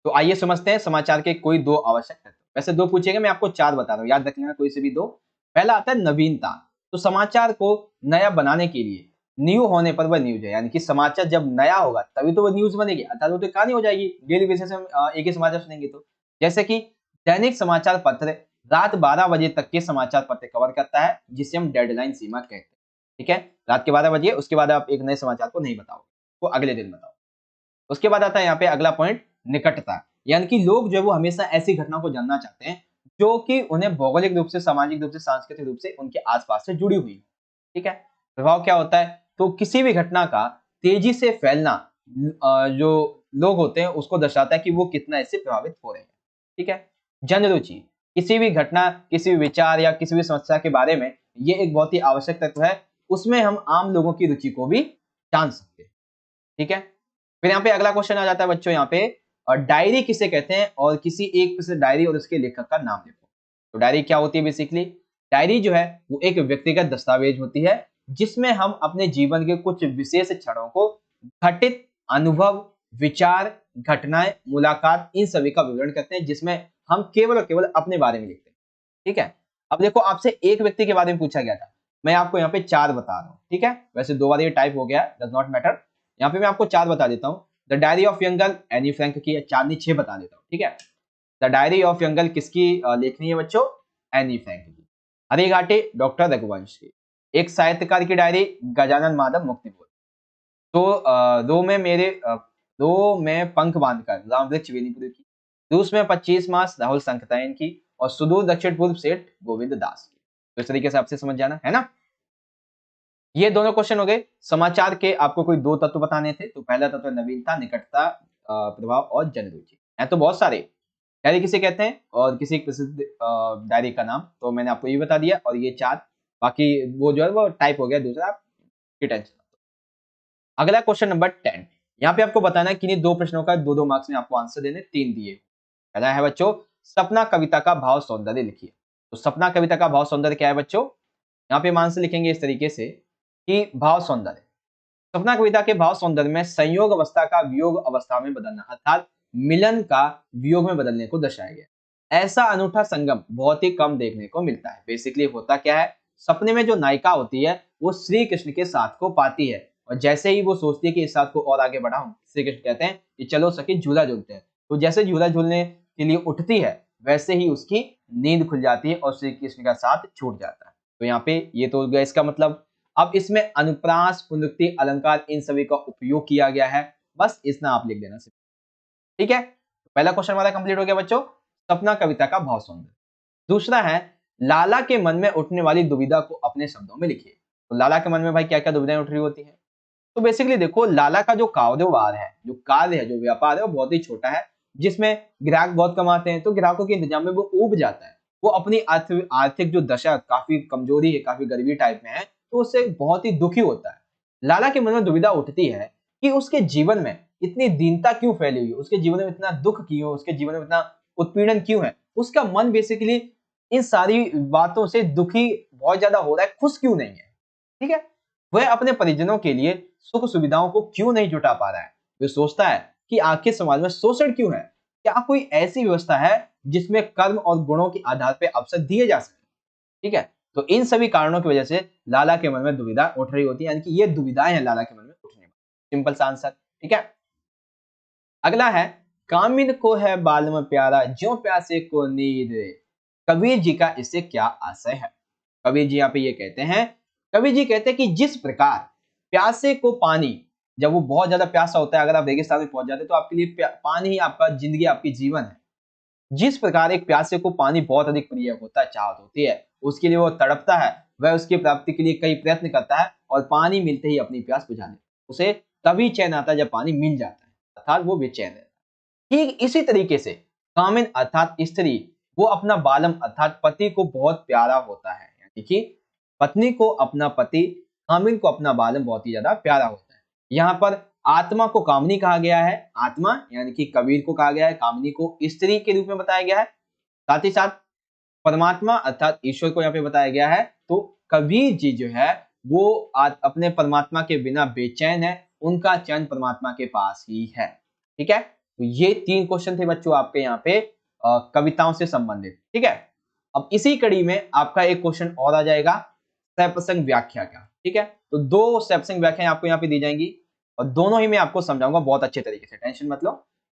तो आइए समझते हैं समाचार के कोई 2 आवश्यक तत्व। वैसे 2 पूछेंगे, मैं आपको 4 बता रहा हूं, याद रख लेना कोई से भी 2। पहला आता है नवीनता। तो समाचार को नया बनाने के लिए न्यू होने पर वह न्यूज है, यानी कि समाचार जब नया होगा तभी तो वह न्यूज बनेगी, अर्थात वो तो कहानी हो जाएगी। डेली बेसिस से हम एक ही समाचार सुनेंगे तो, जैसे कि दैनिक समाचार पत्र रात 12 बजे तक के समाचार पत्र कवर करता है, जिसे हम डेडलाइन सीमा कहते हैं। ठीक है, रात के 12 बजे, उसके बाद आप एक नए समाचार को नहीं बताओ, वो अगले दिन बताओ। उसके बाद आता है यहाँ पे अगला पॉइंट, निकटता, यानी कि लोग जो है वो हमेशा ऐसी घटना को जानना चाहते हैं जो कि उन्हें भौगोलिक रूप से, सामाजिक रूप से, सांस्कृतिक रूप से उनके आसपास से जुड़ी हुई। ठीक है, प्रभाव क्या होता है, तो किसी भी घटना का तेजी से फैलना जो लोग होते हैं उसको दर्शाता है कि वो कितना इससे प्रभावित हो रहे हैं। ठीक है, जन रुचि, किसी भी घटना, किसी भी विचार या किसी भी समस्या के बारे में ये एक बहुत ही आवश्यक तत्व है, उसमें हम आम लोगों की रुचि को भी जान सकते हैं। ठीक है, फिर यहाँ पे अगला क्वेश्चन आ जाता है बच्चों, यहाँ पे डायरी किसे कहते हैं, और किसी एक प्रसिद्ध डायरी और उसके लेखक का नाम लिखो। तो डायरी क्या होती है, बेसिकली डायरी जो है वो एक व्यक्तिगत दस्तावेज होती है जिसमें हम अपने जीवन के कुछ विशेष क्षणों को घटित अनुभव विचार, घटनाएं, मुलाकात, इन सभी का विवरण करते हैं, जिसमें हम केवल और केवल अपने बारे में लिखते हैं। ठीक है, अब देखो आपसे एक व्यक्ति के बारे में पूछा गया था, मैं आपको यहाँ पे 4 बता रहा हूँ। ठीक है, वैसे 2 बार ये टाइप हो गया, डज नॉट मैटर। यहाँ पे मैं आपको 4 बता देता हूँ। The diary of young girl Anne Frank की है, 4 नहीं 6 बता देता हूँ। ठीक है, the diary of young girl किसकी लेखनी है बच्चों? एनी फ्रैंक की। हरी घाटी डॉक्टर रघुवंश की। एक साहित्यकार की डायरी गजानन माधव मुक्तिबोध। तो दो में पंख बांधकर राम वृक्ष बेनीपुरी की। रूस में 25 मास राहुल संकतायन की। और सुदूर दक्षिण पूर्व सेठ गोविंद दास की। तो इस तरीके से आपसे समझ जाना है ना। ये दोनों क्वेश्चन हो गए। समाचार के आपको कोई 2 तत्व बताने थे, तो पहला तत्व नवीनता, निकटता, प्रभाव और जनरुचि है। तो बहुत सारे डायरी किसे कहते हैं और किसी प्रसिद्ध डायरी का नाम, तो मैंने आपको ये बता दिया। और ये 4 बाकी वो जो है वो टाइप हो गया दूसरा, आप टेंशन। अगला क्वेश्चन नंबर 10। यहाँ पे आपको बताना है कि इन 2 प्रश्नों का 2-2 मार्क्स में आपको आंसर देने, 3 दिए। पहला है बच्चों, सपना कविता का भाव सौंदर्य लिखिए। तो सपना कविता का भाव सौंदर्य क्या है बच्चों? यहाँ पे हम आंसर लिखेंगे इस तरीके से कि भाव सौंदर्य, सपना कविता के भाव सौंदर्य में संयोग अवस्था का वियोग अवस्था में बदलना, अर्थात मिलन का वियोग में बदलने को दर्शाया गया। ऐसा अनूठा संगम बहुत ही कम देखने को मिलता है। बेसिकली होता क्या है, सपने में जो नायिका होती है वो श्री कृष्ण के साथ को पाती है, और जैसे ही वो सोचती है कि इस साथ को और आगे बढ़ाऊं, श्री कृष्ण कहते हैं कि चलो सखी झूला झूलते हैं। तो जैसे झूला झूलने के लिए उठती है, वैसे ही उसकी नींद खुल जाती है और श्री कृष्ण का साथ छूट जाता है। तो यहाँ पे ये तो हो गया इसका मतलब। अब इसमें अनुप्रास, पुनरुक्ति, अलंकार, इन सभी का उपयोग किया गया है। बस इतना आप लिख देना सिर्फ। ठीक है, पहला क्वेश्चन हमारा कंप्लीट हो गया बच्चों, सपना कविता का भाव सौंदर्य। दूसरा है, लाला के मन में उठने वाली दुविधा को अपने शब्दों में लिखिए। तो लाला के मन में भाई क्या क्या दुविधाएं उठ रही होती है? तो बेसिकली देखो, लाला का जो कारोबार है, जो कार्य है, जो व्यापार है, वो बहुत ही छोटा है, जिसमें ग्राहक बहुत कम आते हैं। तो ग्राहकों के इंतजाम में वो ऊब जाता है। वो अपनी आर्थिक जो दशा, काफी कमजोरी है, काफी गरीबी टाइप में है, तो उससे बहुत ही दुखी होता है। लाला के मन में दुविधा उठती है कि उसके जीवन में इतनी दीनता क्यों फैली हुई है, उसके जीवन में इतना दुख क्यों, उसके जीवन में इतना उत्पीड़न क्यों है। उसका मन बेसिकली इन सारी बातों से दुखी बहुत ज्यादा हो रहा है, खुश क्यों नहीं है। ठीक है, वह अपने परिजनों के लिए सुख सुविधाओं को क्यों नहीं जुटा पा रहा है। वह सोचता है कि आखिर समाज में शोषण क्यों है, क्या कोई ऐसी व्यवस्था है जिसमें कर्म और गुणों के आधार पर अवसर दिए जा सके। ठीक है, तो इन सभी कारणों की वजह से लाला के मन में दुविधा उठ रही होती है, यानी कि ये दुविधाएं हैं लाला के मन में उठने में। सिंपल सा आंसर। ठीक है, अगला है, कामिन को है बालम प्यारा, ज्यों प्यासे को नींद। कबीर जी का इससे क्या आशय है? कबीर जी यहाँ पे ये कहते हैं, कबीर जी कहते हैं कि जिस प्रकार प्यासे को पानी, जब वो बहुत ज्यादा प्यासा होता है, अगर आप रेगिस्तान में पहुंच जाते हैं, तो आपके लिए पानी ही आपका जिंदगी, आपकी जीवन है। जिस प्रकार एक प्यासे को पानी बहुत अधिक प्रिय होता है, चाहत होती है, उसके लिए वो तड़पता है, वह उसकी प्राप्ति के लिए कई प्रयत्न करता है, और पानी मिलते ही अपनी प्यास बुझा लेता है। उसे तभी चैन आता है जब पानी मिल जाता है, अर्थात वो बेचैन है। ठीक इसी तरीके से कामिन अर्थात स्त्री, वो अपना बालम अर्थात पति को बहुत प्यारा होता है, यानी कि पत्नी को अपना पति, कामिन को अपना बालम बहुत ही ज्यादा प्यारा होता है। यहाँ पर आत्मा को कामनी कहा गया है, आत्मा यानी कि कबीर को कहा गया है, कामनी को स्त्री के रूप में बताया गया है। साथ ही साथ परमात्मा अर्थात ईश्वर को यहाँ पे बताया गया है। तो कबीर जी जो है वो अपने परमात्मा के बिना बेचैन है, उनका चैन परमात्मा के पास ही है। ठीक है, तो ये 3 क्वेश्चन थे बच्चों आपके यहाँ पे कविताओं से संबंधित। ठीक है, अब इसी कड़ी में आपका एक क्वेश्चन और आ जाएगा, सप्रसंग व्याख्या का। ठीक है, तो 2 सप्रसंग व्याख्याएं आपको यहाँ पे दी जाएंगी, और दोनों ही मैं आपको समझाऊंगा बहुत अच्छे तरीके से, टेंशन मत लो।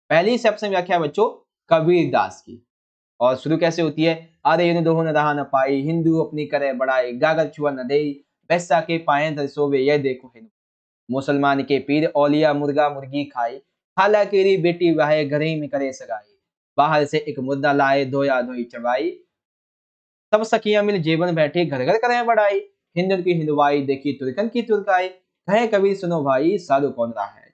पहली सप्रसंग व्याख्या है बच्चों कबीर दास की, और शुरू कैसे होती है, अरे इन दोहो न रहा न पाई, हिंदू अपनी करे बड़ाई, गागर छुआ न दे, वैसा के पाए दर सोवे, यह देखो हिंदू। मुसलमान के पीर औलिया मुर्गा मुर्गी खाई, खाला केरी बेटी वाहे घर ही में करे सगाई, बाहर से एक मुद्दा लाए धोया धोई चबाई, सब सखियां मिल जेबन बैठी घर घर करें बड़ाई, हिंदू की हिंदुवाई देखी तुर्कन की तुर्काई, कहे कबीर सुनो भाई साधु कौन रहा है।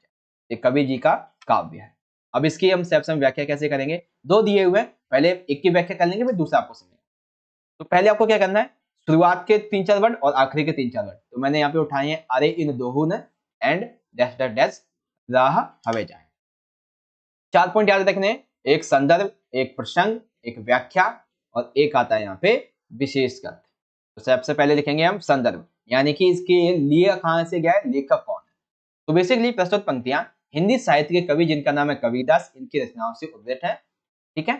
ये कबीर जी का काव्य है। अब इसकी हम सप्रसंग व्याख्या कैसे करेंगे, 2 दिए हुए हैं, पहले एक की व्याख्या कर लेंगे, फिर दूसरा आपको समझेंगे। तो पहले आपको क्या करना है, शुरुआत के 3-4 वर्ड और आखिरी के 3-4 वर्ड, तो मैंने यहाँ पे उठाए हैं, अरे इन दोहू न एंड डैश डैश डैश राह हवे जाए। 4 पॉइंट याद रखने, एक संदर्भ, एक प्रसंग, एक व्याख्या, और एक आता है यहाँ पे विशेष अर्थ। तो सबसे पहले लिखेंगे हम संदर्भ, यानी कि इसके लिए कहां से गया है, लेखक कौन है। तो बेसिकली प्रस्तुत पंक्तियां हिंदी साहित्य के कवि जिनका नाम है कबीरदास, इनकी रचनाओं से उद्धृत है। ठीक है,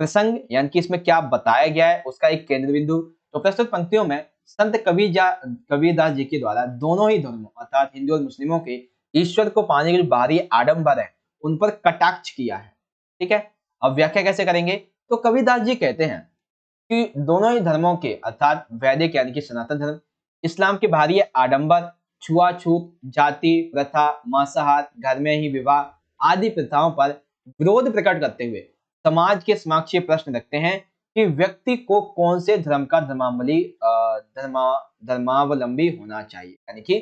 प्रसंग यानी कि इसमें क्या बताया गया है उसका एक केंद्र बिंदु। तो प्रस्तुत पंक्तियों में संत कबीरदास जी के द्वारा दोनों ही धर्मों अर्थात हिंदू और मुस्लिमों के ईश्वर को पाने के जो बाहरी आडंबर है उन पर कटाक्ष किया है। ठीक है, अब व्याख्या कैसे करेंगे? तो कबीरदास जी कहते हैं कि दोनों ही धर्मों के अर्थात वैदिक यानी कि सनातन धर्म, इस्लाम के बाहरी आडंबर, छुआछूत, जाति प्रथा, मांसाहार, घर में ही विवाह आदि प्रथाओं पर विरोध प्रकट करते हुए समाज के समक्ष ये प्रश्न रखते हैं कि व्यक्ति को कौन से धर्म का धर्मावलंबी होना चाहिए। यानी कि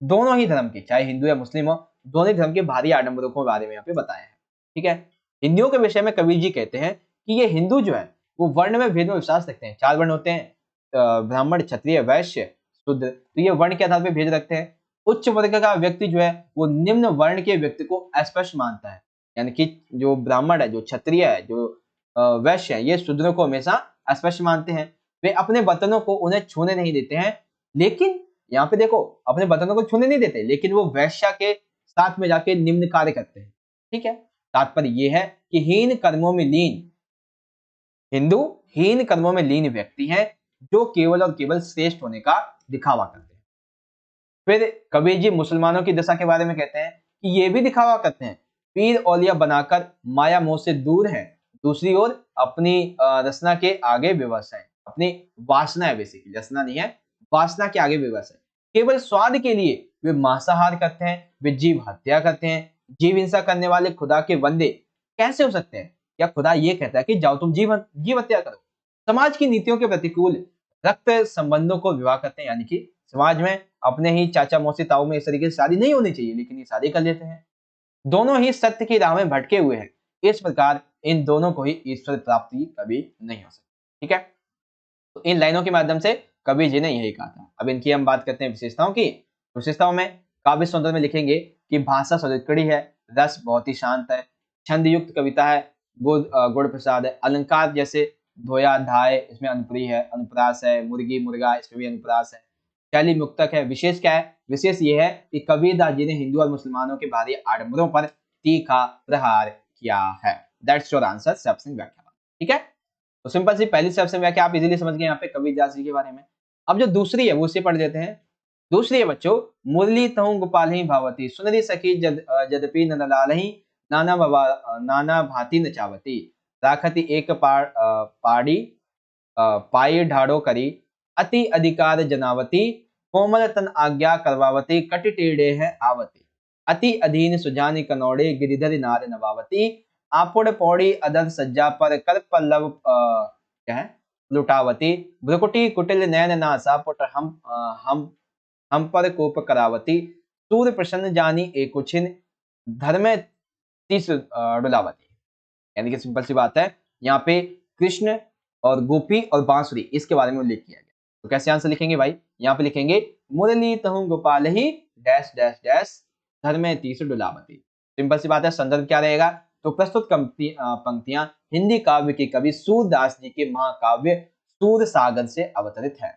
दोनों ही धर्म के, चाहे हिंदू या मुस्लिम हो, दोनों ही धर्म के भारी आडंबरों के बारे में यहाँ पे बताया है। ठीक है, हिंदुओं के विषय में कबीर जी कहते हैं कि ये हिंदू जो है वो वर्ण में भेद में विश्वास रखते हैं। 4 वर्ण होते हैं, ब्राह्मण, क्षत्रिय, वैश्य, शूद्र। तो ये वर्ण के आधार पर भेद रखते हैं। उच्च वर्ग का व्यक्ति जो है वो निम्न वर्ण के व्यक्ति को अस्पृश्य मानता है। यानी कि जो ब्राह्मण है, जो क्षत्रिय है, जो वैश्य है, ये शूद्रों को हमेशा अस्पृश्य मानते हैं। वे अपने बर्तनों को उन्हें छूने नहीं देते हैं। लेकिन यहाँ पे देखो, अपने बर्तनों को छूने नहीं देते, लेकिन वो वैश्या के साथ में जाके निम्न कार्य करते हैं। ठीक है, तात्पर्य ये है कि हिंदू हीन कर्मों में लीन व्यक्ति हैं जो केवल और केवल श्रेष्ठ होने का दिखावा करते हैं। फिर कबीर जी मुसलमानों की दशा के बारे में कहते हैं कि ये भी दिखावा करते हैं, पीर औलिया बनाकर माया मोह से दूर है, दूसरी ओर अपनी रचना के आगे विवश है। अपनी वासना है, बेसिकली रचना नहीं है, वासना के आगे विवश है। केवल स्वाद के लिए वे मांसाहार करते हैं, वे जीव हत्या करते हैं। जीव हिंसा करने वाले खुदा के बंदे कैसे हो सकते हैं? या खुदा ये कहता है कि जाओ तुम जीव हत्या करो। समाज की नीतियों के प्रतिकूल रक्त संबंधों को विवाह करते हैं। यानी कि समाज में अपने ही चाचा मौसी ताऊ में इस तरीके से शादी नहीं होनी चाहिए, लेकिन ये शादी कर लेते हैं। दोनों ही सत्य की राह में भटके हुए हैं। इस प्रकार इन दोनों को ही ईश्वर प्राप्ति कभी नहीं हो सकती। ठीक है, तो इन लाइनों के माध्यम से कबीर जी ने यही कहा था। अब इनकी हम बात करते हैं विशेषताओं की। विशेषताओं में काव्य सौंदर्य में लिखेंगे कि भाषा सुलक्षणी है, रस बहुत ही शांत है, छंद युक्त कविता है, गुण प्रसाद है, अलंकार जैसे धोया धाय, इसमें अनुप्रिय है, अनुप्रास है, मुर्गी मुर्गा, इसमें भी अनुप्रास है, शैली मुक्तक है। विशेष क्या है? विशेष ये है कि कबीरदास जी ने हिंदू और मुसलमानों के भारी आडंबरों पर तीखा प्रहार किया है। दैट्स योर आंसर, सबसे व्याख्या। ठीक है, तो सिंपल सी पहली सबसे व्याख्या आप इजीली समझ गए यहाँ पे कबीरदास जी के बारे में। अब जो दूसरी है वो उसे पढ़ देते हैं। दूसरी है बच्चों, मुरली तहु गोपाल ही भावती, सुनरी सखी जदपि नंदलालहि, नाना भांति नचावती, राखती एक पाड़ी पाई ढाड़ो करी, अति अधिकार जनावती, कोमल तन आज्ञा करवावती, कटि टेढ़े है आवती, अति अधीन सुजानी कनौड़े, गिरिधर नार नवावती, आपुड़ पौड़ी अदर सज्जा पर कर पल्लव क्या है लुटावती, भ्रुकुटी कुटिल नयन नासा पुट हम पर कोप करावती, सूर्य प्रसन्न जानी एकुछिन, धर्म तीस डुलावती। यानी कि सिंपल सी बात है, यहाँ पे कृष्ण और गोपी और बांसुरी इसके बारे में उल्लेख किया गया। तो कैसे आंसर लिखेंगे भाई? यहाँ पे लिखेंगे मुरली तहु गोपाल ही डैश डैश डैश धर्म तीस डुलावती। सिंपल सी बात है, संदर्भ क्या रहेगा? तो प्रस्तुत पंक्तियां हिंदी काव्य के कवि सूरदास जी के महाकाव्य सूर सागर से अवतरित है।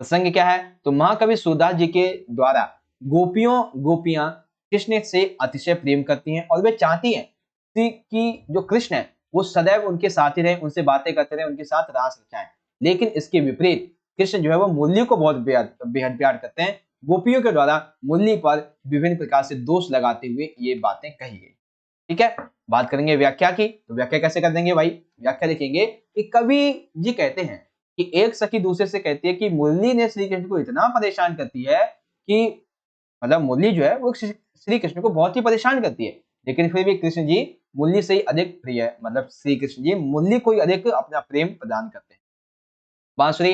प्रसंग क्या है? तो महाकवि सूरदास जी के द्वारा गोपियां कृष्ण से अतिशय प्रेम करती हैं और वे चाहती हैं कि जो कृष्ण है वो सदैव उनके साथ ही रहे, उनसे बातें करते रहे, उनके साथ रास रचाएं। लेकिन इसके विपरीत कृष्ण जो है वो मुरली को बहुत बेहद प्यार करते हैं। गोपियों के द्वारा मुरली पर विभिन्न प्रकार से दोष लगाते हुए ये बातें कही गई। ठीक है, बात करेंगे व्याख्या की। तो व्याख्या कैसे कर देंगे भाई? व्याख्या लिखेंगे कि कवि जी कहते हैं कि एक सखी दूसरे से कहती है कि मुरली ने श्री कृष्ण को इतना परेशान करती है कि मतलब मुरली जो है वो श्री कृष्ण को बहुत ही परेशान करती है, लेकिन फिर भी कृष्ण जी मुरली से ही अधिक प्रिय है, मतलब श्री कृष्ण जी मुरली को ही अधिक अपना प्रेम प्रदान करते हैं। बांसुरी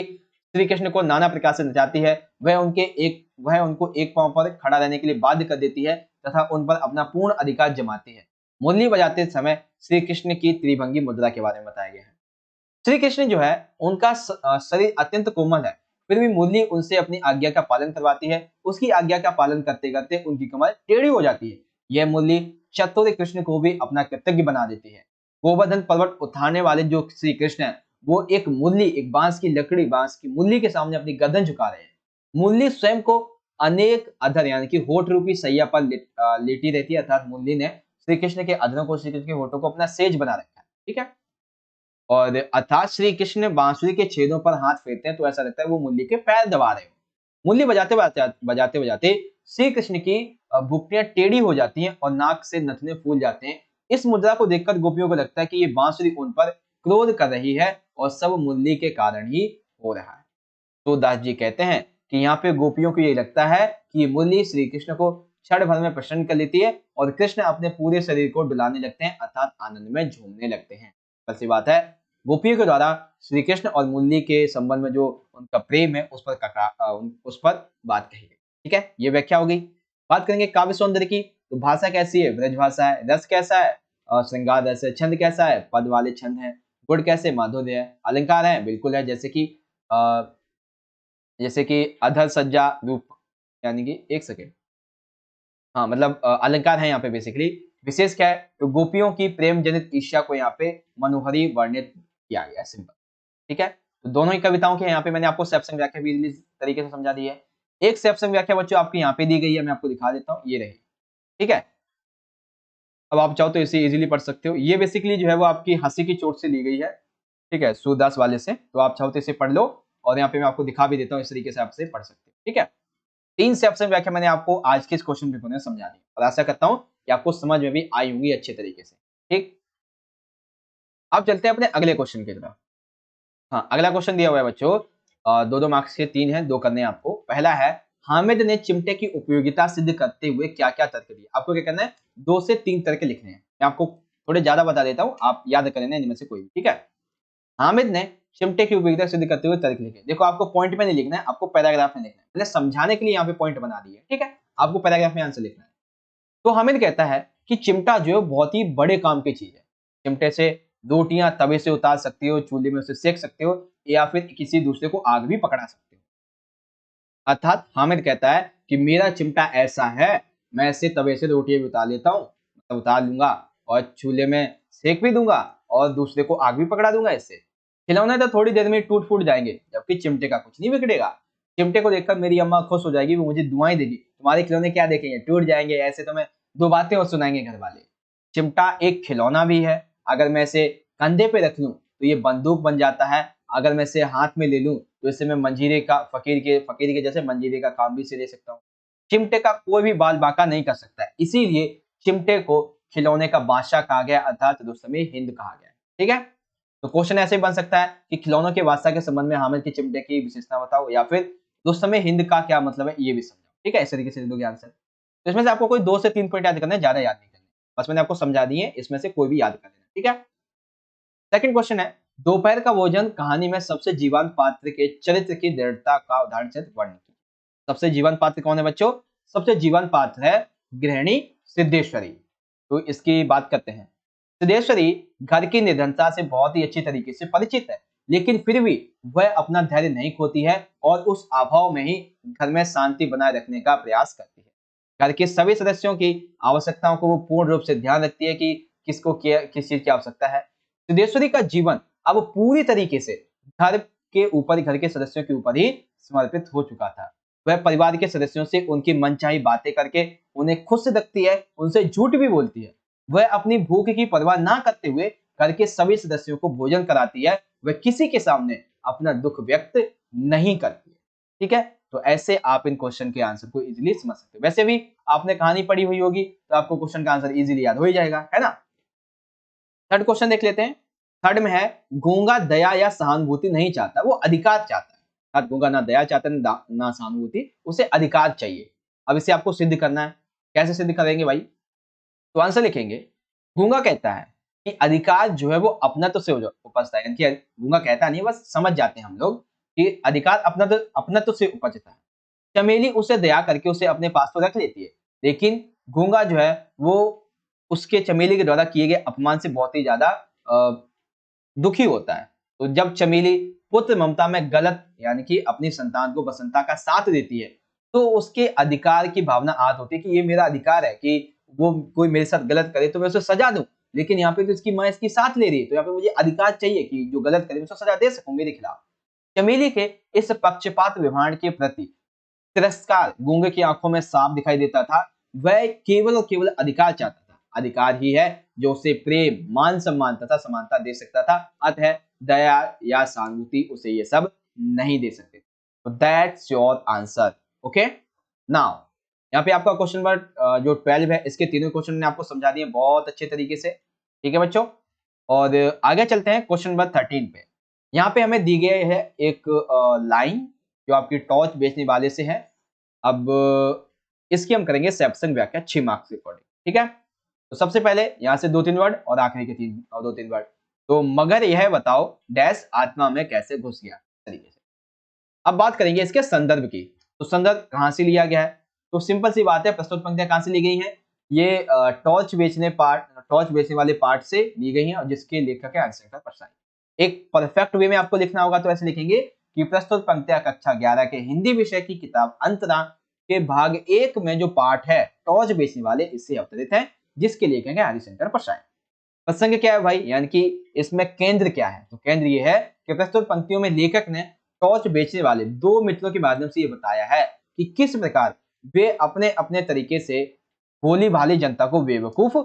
श्री कृष्ण को नाना प्रकार से नचाती है, वह उनको एक पांव पर खड़ा रहने के लिए बाध्य कर देती है तथा उन पर अपना पूर्ण अधिकार जमाती है। मुरली बजाते समय श्री कृष्ण की त्रिभंगी मुद्रा के बारे में बताया गया है। श्री कृष्ण जो है उनका शरीर अत्यंत कोमल है, फिर भी मुरली उनसे अपनी आज्ञा का पालन करवाती है। उसकी आज्ञा का पालन करते करते उनकी कमर टेढ़ी हो जाती है। यह मुरली चतुर कृष्ण को भी अपना कृतज्ञ बना देती है। गोवर्धन पर्वत उठाने वाले जो श्री कृष्ण है वो एक बांस की मुरली के सामने अपनी गर्दन झुका रहे हैं। मुरली स्वयं को अनेक अधर यानी कि होठ रूपी सैया पर लेटी रहती है, अर्थात मुरली ने श्री कृष्ण के अधरों को, श्री कृष्ण के होठों को अपना सेज बना रखा है, ठीक है। और अर्थात श्री कृष्ण बांसुरी के छेदों पर हाथ फेरते हैं तो ऐसा लगता है वो मुरली के पैर दबा रहे हो। मुरली बजाते बजाते श्री कृष्ण की बुकनियां टेढ़ी हो जाती हैं और नाक से नथने फूल जाते हैं। इस मुद्रा को देखकर गोपियों को लगता है कि ये बांसुरी उन पर क्रोध कर रही है और सब मुरली के कारण ही हो रहा है। तो दास जी कहते हैं कि यहाँ पे गोपियों को ये लगता है कि ये मुरली श्री कृष्ण को क्षण भर में प्रसन्न कर लेती है और कृष्ण अपने पूरे शरीर को डुलाने लगते हैं, अर्थात आनंद में झूमने लगते हैं। ऐसी बात है, गोपियों के द्वारा श्री कृष्ण और मुरली के संबंध में जो उनका प्रेम है उस पर बात कही गई। ठीक है, ये व्याख्या होगी। बात करेंगे काव्य सौंदर्य की, तो भाषा कैसी है, ब्रज भाषा है। रस कैसा है, श्रृंगार रस है। छंद कैसा है, पद वाले छंद है। गुण कैसे, माधुर्य है। अलंकार है, बिल्कुल है, जैसे कि अधर सज्जा रूप, यानी कि एक सेकेंड, हाँ मतलब अलंकार है यहाँ पे बेसिकली। विशेष क्या है, तो गोपियों की प्रेम जनित ईर्ष्या को यहाँ पे मनोहरी वर्णित किया गया है, सिंपल। ठीक है, तो दोनों ही कविताओं के यहाँ पे मैंने आपको सेप्शन व्याख्या भी इस तरीके से समझा दी है। एक सेप्शन व्याख्या बच्चों आपकी यहाँ पे दी गई है, मैं आपको दिखा देता हूँ, ये रही। ठीक है, अब आप चाहो तो इसे इजीली पढ़ सकते हो। ये बेसिकली जो है वो आपकी हंसी की चोट से ली गई है, ठीक है, सूरदास वाले से। तो आप चाहो तो इसे पढ़ लो और यहाँ पे मैं आपको दिखा भी देता हूँ, इस तरीके से आप इसे पढ़ सकते हो। ठीक है, 3 सेप्शन व्याख्या मैंने आपको आज के इस क्वेश्चन पेपर में समझा दी और आशा करता हूँ कि आपको समझ में भी आई होंगी अच्छे तरीके से। ठीक, अब चलते हैं अपने अगले क्वेश्चन की तरफ। हाँ, अगला क्वेश्चन दिया हुआ है बच्चों, 2-2 मार्क्स के 3 हैं, 2 करने हैं आपको। पहला है, हामिद ने चिमटे की उपयोगिता सिद्ध करते हुए क्या-क्या तर्क दिए। आपको क्या करना है, 2 से 3 तर्क लिखने हैं। मैं आपको थोड़े ज्यादा बता देता हूँ, आप याद कर लेना इनमें से कोई भी। ठीक है, हामिद ने चिमटे की उपयोगिता सिद्ध करते हुए तर्क लिखे। देखो आपको पॉइंट में नहीं लिखना है, आपको पैराग्राफ में लिखना है। मैंने समझाने के लिए यहाँ पे पॉइंट बना दिए, ठीक है, आपको पैराग्राफ में आंसर लिखना है। तो हामिद कहता है कि चिमटा जो है बहुत ही बड़े काम की चीज है। चिमटे से रोटियां तवे से उतार सकते हो, चूल्हे में उसे सेक सकते हो, या फिर किसी दूसरे को आग भी पकड़ा सकते हो। अर्थात हामिद कहता है कि मेरा चिमटा ऐसा है, मैं इसे तवे से रोटियां भी उतार लेता हूँ, मतलब उतार लूंगा, और चूल्हे में सेक भी दूंगा और दूसरे को आग भी पकड़ा दूंगा। इससे खिलौने तो थोड़ी देर में टूट फूट जाएंगे, जबकि चिमटे का कुछ नहीं बिगड़ेगा। चिमटे को देखकर मेरी अम्मा खुश हो जाएगी, वो मुझे दुआएं देगी। तुम्हारे खिलौने क्या देखेंगे, टूट जाएंगे, ऐसे तो मैं 2 बातें और सुनाएंगे घर वाले। चिमटा एक खिलौना भी है, अगर मैं इसे कंधे पे रख लूं तो ये बंदूक बन जाता है। अगर मैं इसे हाथ में ले लूं तो इससे मैं मंजीरे का, फकीर के जैसे मंजीरे का काम भी इसे ले सकता हूँ। चिमटे का कोई भी बाल बांका नहीं कर सकता है, इसीलिए चिमटे को खिलौने का बादशाह कहा गया, अर्थात रुस्तमे हिंद कहा गया। ठीक है, तो क्वेश्चन ऐसे बन सकता है कि खिलौनों के बादशाह के संबंध में हामिद के चिमटे की विशेषता बताओ, या फिर रुस्तमे हिंद का क्या मतलब है ये भी समझाओ। ठीक है, इस तरीके से दोगे आंसर। तो इसमें से आपको कोई 2 से 3 पॉइंट याद करना है, ज्यादा याद नहीं करना। बस मैंने आपको समझा दिए, इसमें से कोई भी याद कर लेना। ठीक है, सेकंड क्वेश्चन है, दोपहर का भोजन कहानी में सबसे जीवंत पात्र के चरित्र की दृढ़ता का उदाहरण से वर्णन कीजिए। सबसे जीवंत पात्र कौन है बच्चों, सबसे जीवंत पात्र है गृहिणी सिद्धेश्वरी। तो इसकी बात करते हैं। सिद्धेश्वरी घर की निधनता से बहुत ही अच्छी तरीके से परिचित है, लेकिन फिर भी वह अपना धैर्य नहीं खोती है और उस अभाव में ही घर में शांति बनाए रखने का प्रयास करती है। घर के सभी सदस्यों की आवश्यकताओं को वो पूर्ण रूप से ध्यान रखती है कि किस चीज की आवश्यकता है। सिद्धेश्वरी का जीवन अब पूरी तरीके से घर के सदस्यों के ऊपर ही समर्पित हो चुका था। वह परिवार के सदस्यों से उनकी मनचाही बातें करके उन्हें खुश रखती है, उनसे झूठ भी बोलती है। वह अपनी भूख की परवाह ना करते हुए घर के सभी सदस्यों को भोजन कराती है। वह किसी के सामने अपना दुख व्यक्त नहीं करती है। ठीक है, तो ऐसे आप इन क्वेश्चन के आंसर को इजीली समझ सकते हो। वैसे भी आपने कहानी पढ़ी हुई होगी तो आपको क्वेश्चन का आंसर इजीली याद हो ही जाएगा, है ना। थर्ड क्वेश्चन देख लेते हैं। थर्ड में है, गूंगा दया या सहानुभूति नहीं चाहता, वो अधिकार चाहता है। गूंगा ना दया चाहता है ना सहानुभूति, उसे अधिकार चाहिए। अब इसे आपको सिद्ध करना है। कैसे सिद्ध करेंगे भाई, तो आंसर लिखेंगे। गूंगा कहता है कि अधिकार जो है वो अपनत्व से उपजता है, यानी कि गूंगा कहता नहीं, बस समझ जाते हैं हम लोग कि अधिकार अपनत्व से उपजता है। चमेली उसे दया करके उसे अपने पास तो रख लेती है, लेकिन गूंगा जो है वो उसके चमेली के द्वारा किए गए अपमान से बहुत ही ज्यादा दुखी होता है। तो जब चमेली पुत्र ममता में गलत, यानी कि अपनी संतान को बसंता का साथ देती है, तो उसके अधिकार की भावना आत होती है कि ये मेरा अधिकार है कि वो कोई मेरे साथ गलत करे तो मैं उसे सजा दूं। लेकिन यहाँ पे तो इसकी माँ इसकी साथ ले रही है, तो यहाँ पे मुझे अधिकार चाहिए कि जो गलत करे मैं उसे सजा दे सकूं मेरे खिलाफ। चमेली के इस पक्षपात व्यवहार के प्रति तिरस्कार, गूंगे की आंखों में सांप दिखाई देता था, वह केवल और केवल अधिकार चाहता था। अधिकार ही है जो उसे प्रेम, मान सम्मान तथा समानता दे सकता था, अतः दया या सहानुभूति उसे ये सब नहीं दे सकते। तो that's your answer. Okay, now यहाँ पे आपका क्वेश्चन नंबर जो 12 है, इसके तीनों क्वेश्चन ने आपको समझा दिए बहुत अच्छे तरीके से। ठीक है बच्चों, और आगे चलते हैं क्वेश्चन नंबर 13 पे। यहाँ पे हमें दी गई है एक लाइन जो आपकी टॉर्च बेचने वाले से है। अब इसकी हम करेंगे सैमसंग व्याख्या 6 मार्क्स के अकॉर्डिंग। ठीक है, तो सबसे पहले यहाँ से 2-3 वर्ड और आखिरी के 2-3 वर्ड। तो मगर यह बताओ डैश आत्मा में कैसे घुस गया तरीके से। अब बात करेंगे इसके संदर्भ की। तो संदर्भ कहाँ से लिया गया है? तो सिंपल सी बात है, प्रस्तुत पंक्तियां कहाँ से ली गई हैं? ये टॉर्च बेचने वाले पार्ट से ली गई हैं, और जिसके लेखक है आंसर परसाई। एक परफेक्ट वे में आपको लिखना होगा तो ऐसे लिखेंगे कि प्रस्तुत पंक्तियां कक्षा 11 के हिंदी विषय की किताब अंतरा के भाग 1 में जो पार्ट है टॉर्च बेचने वाले, इससे अवतरित है, जिसके लेखक है हरिशंकर परसाई। प्रसंग क्या है भाई, यानी कि इसमें केंद्र क्या है? तो केंद्र ये है कि प्रस्तुत पंक्तियों में लेखक ने टॉर्च बेचने वाले दो मित्रों के माध्यम से ये बताया है कि किस प्रकार वे अपने अपने तरीके से भोली भाली जनता को बेवकूफ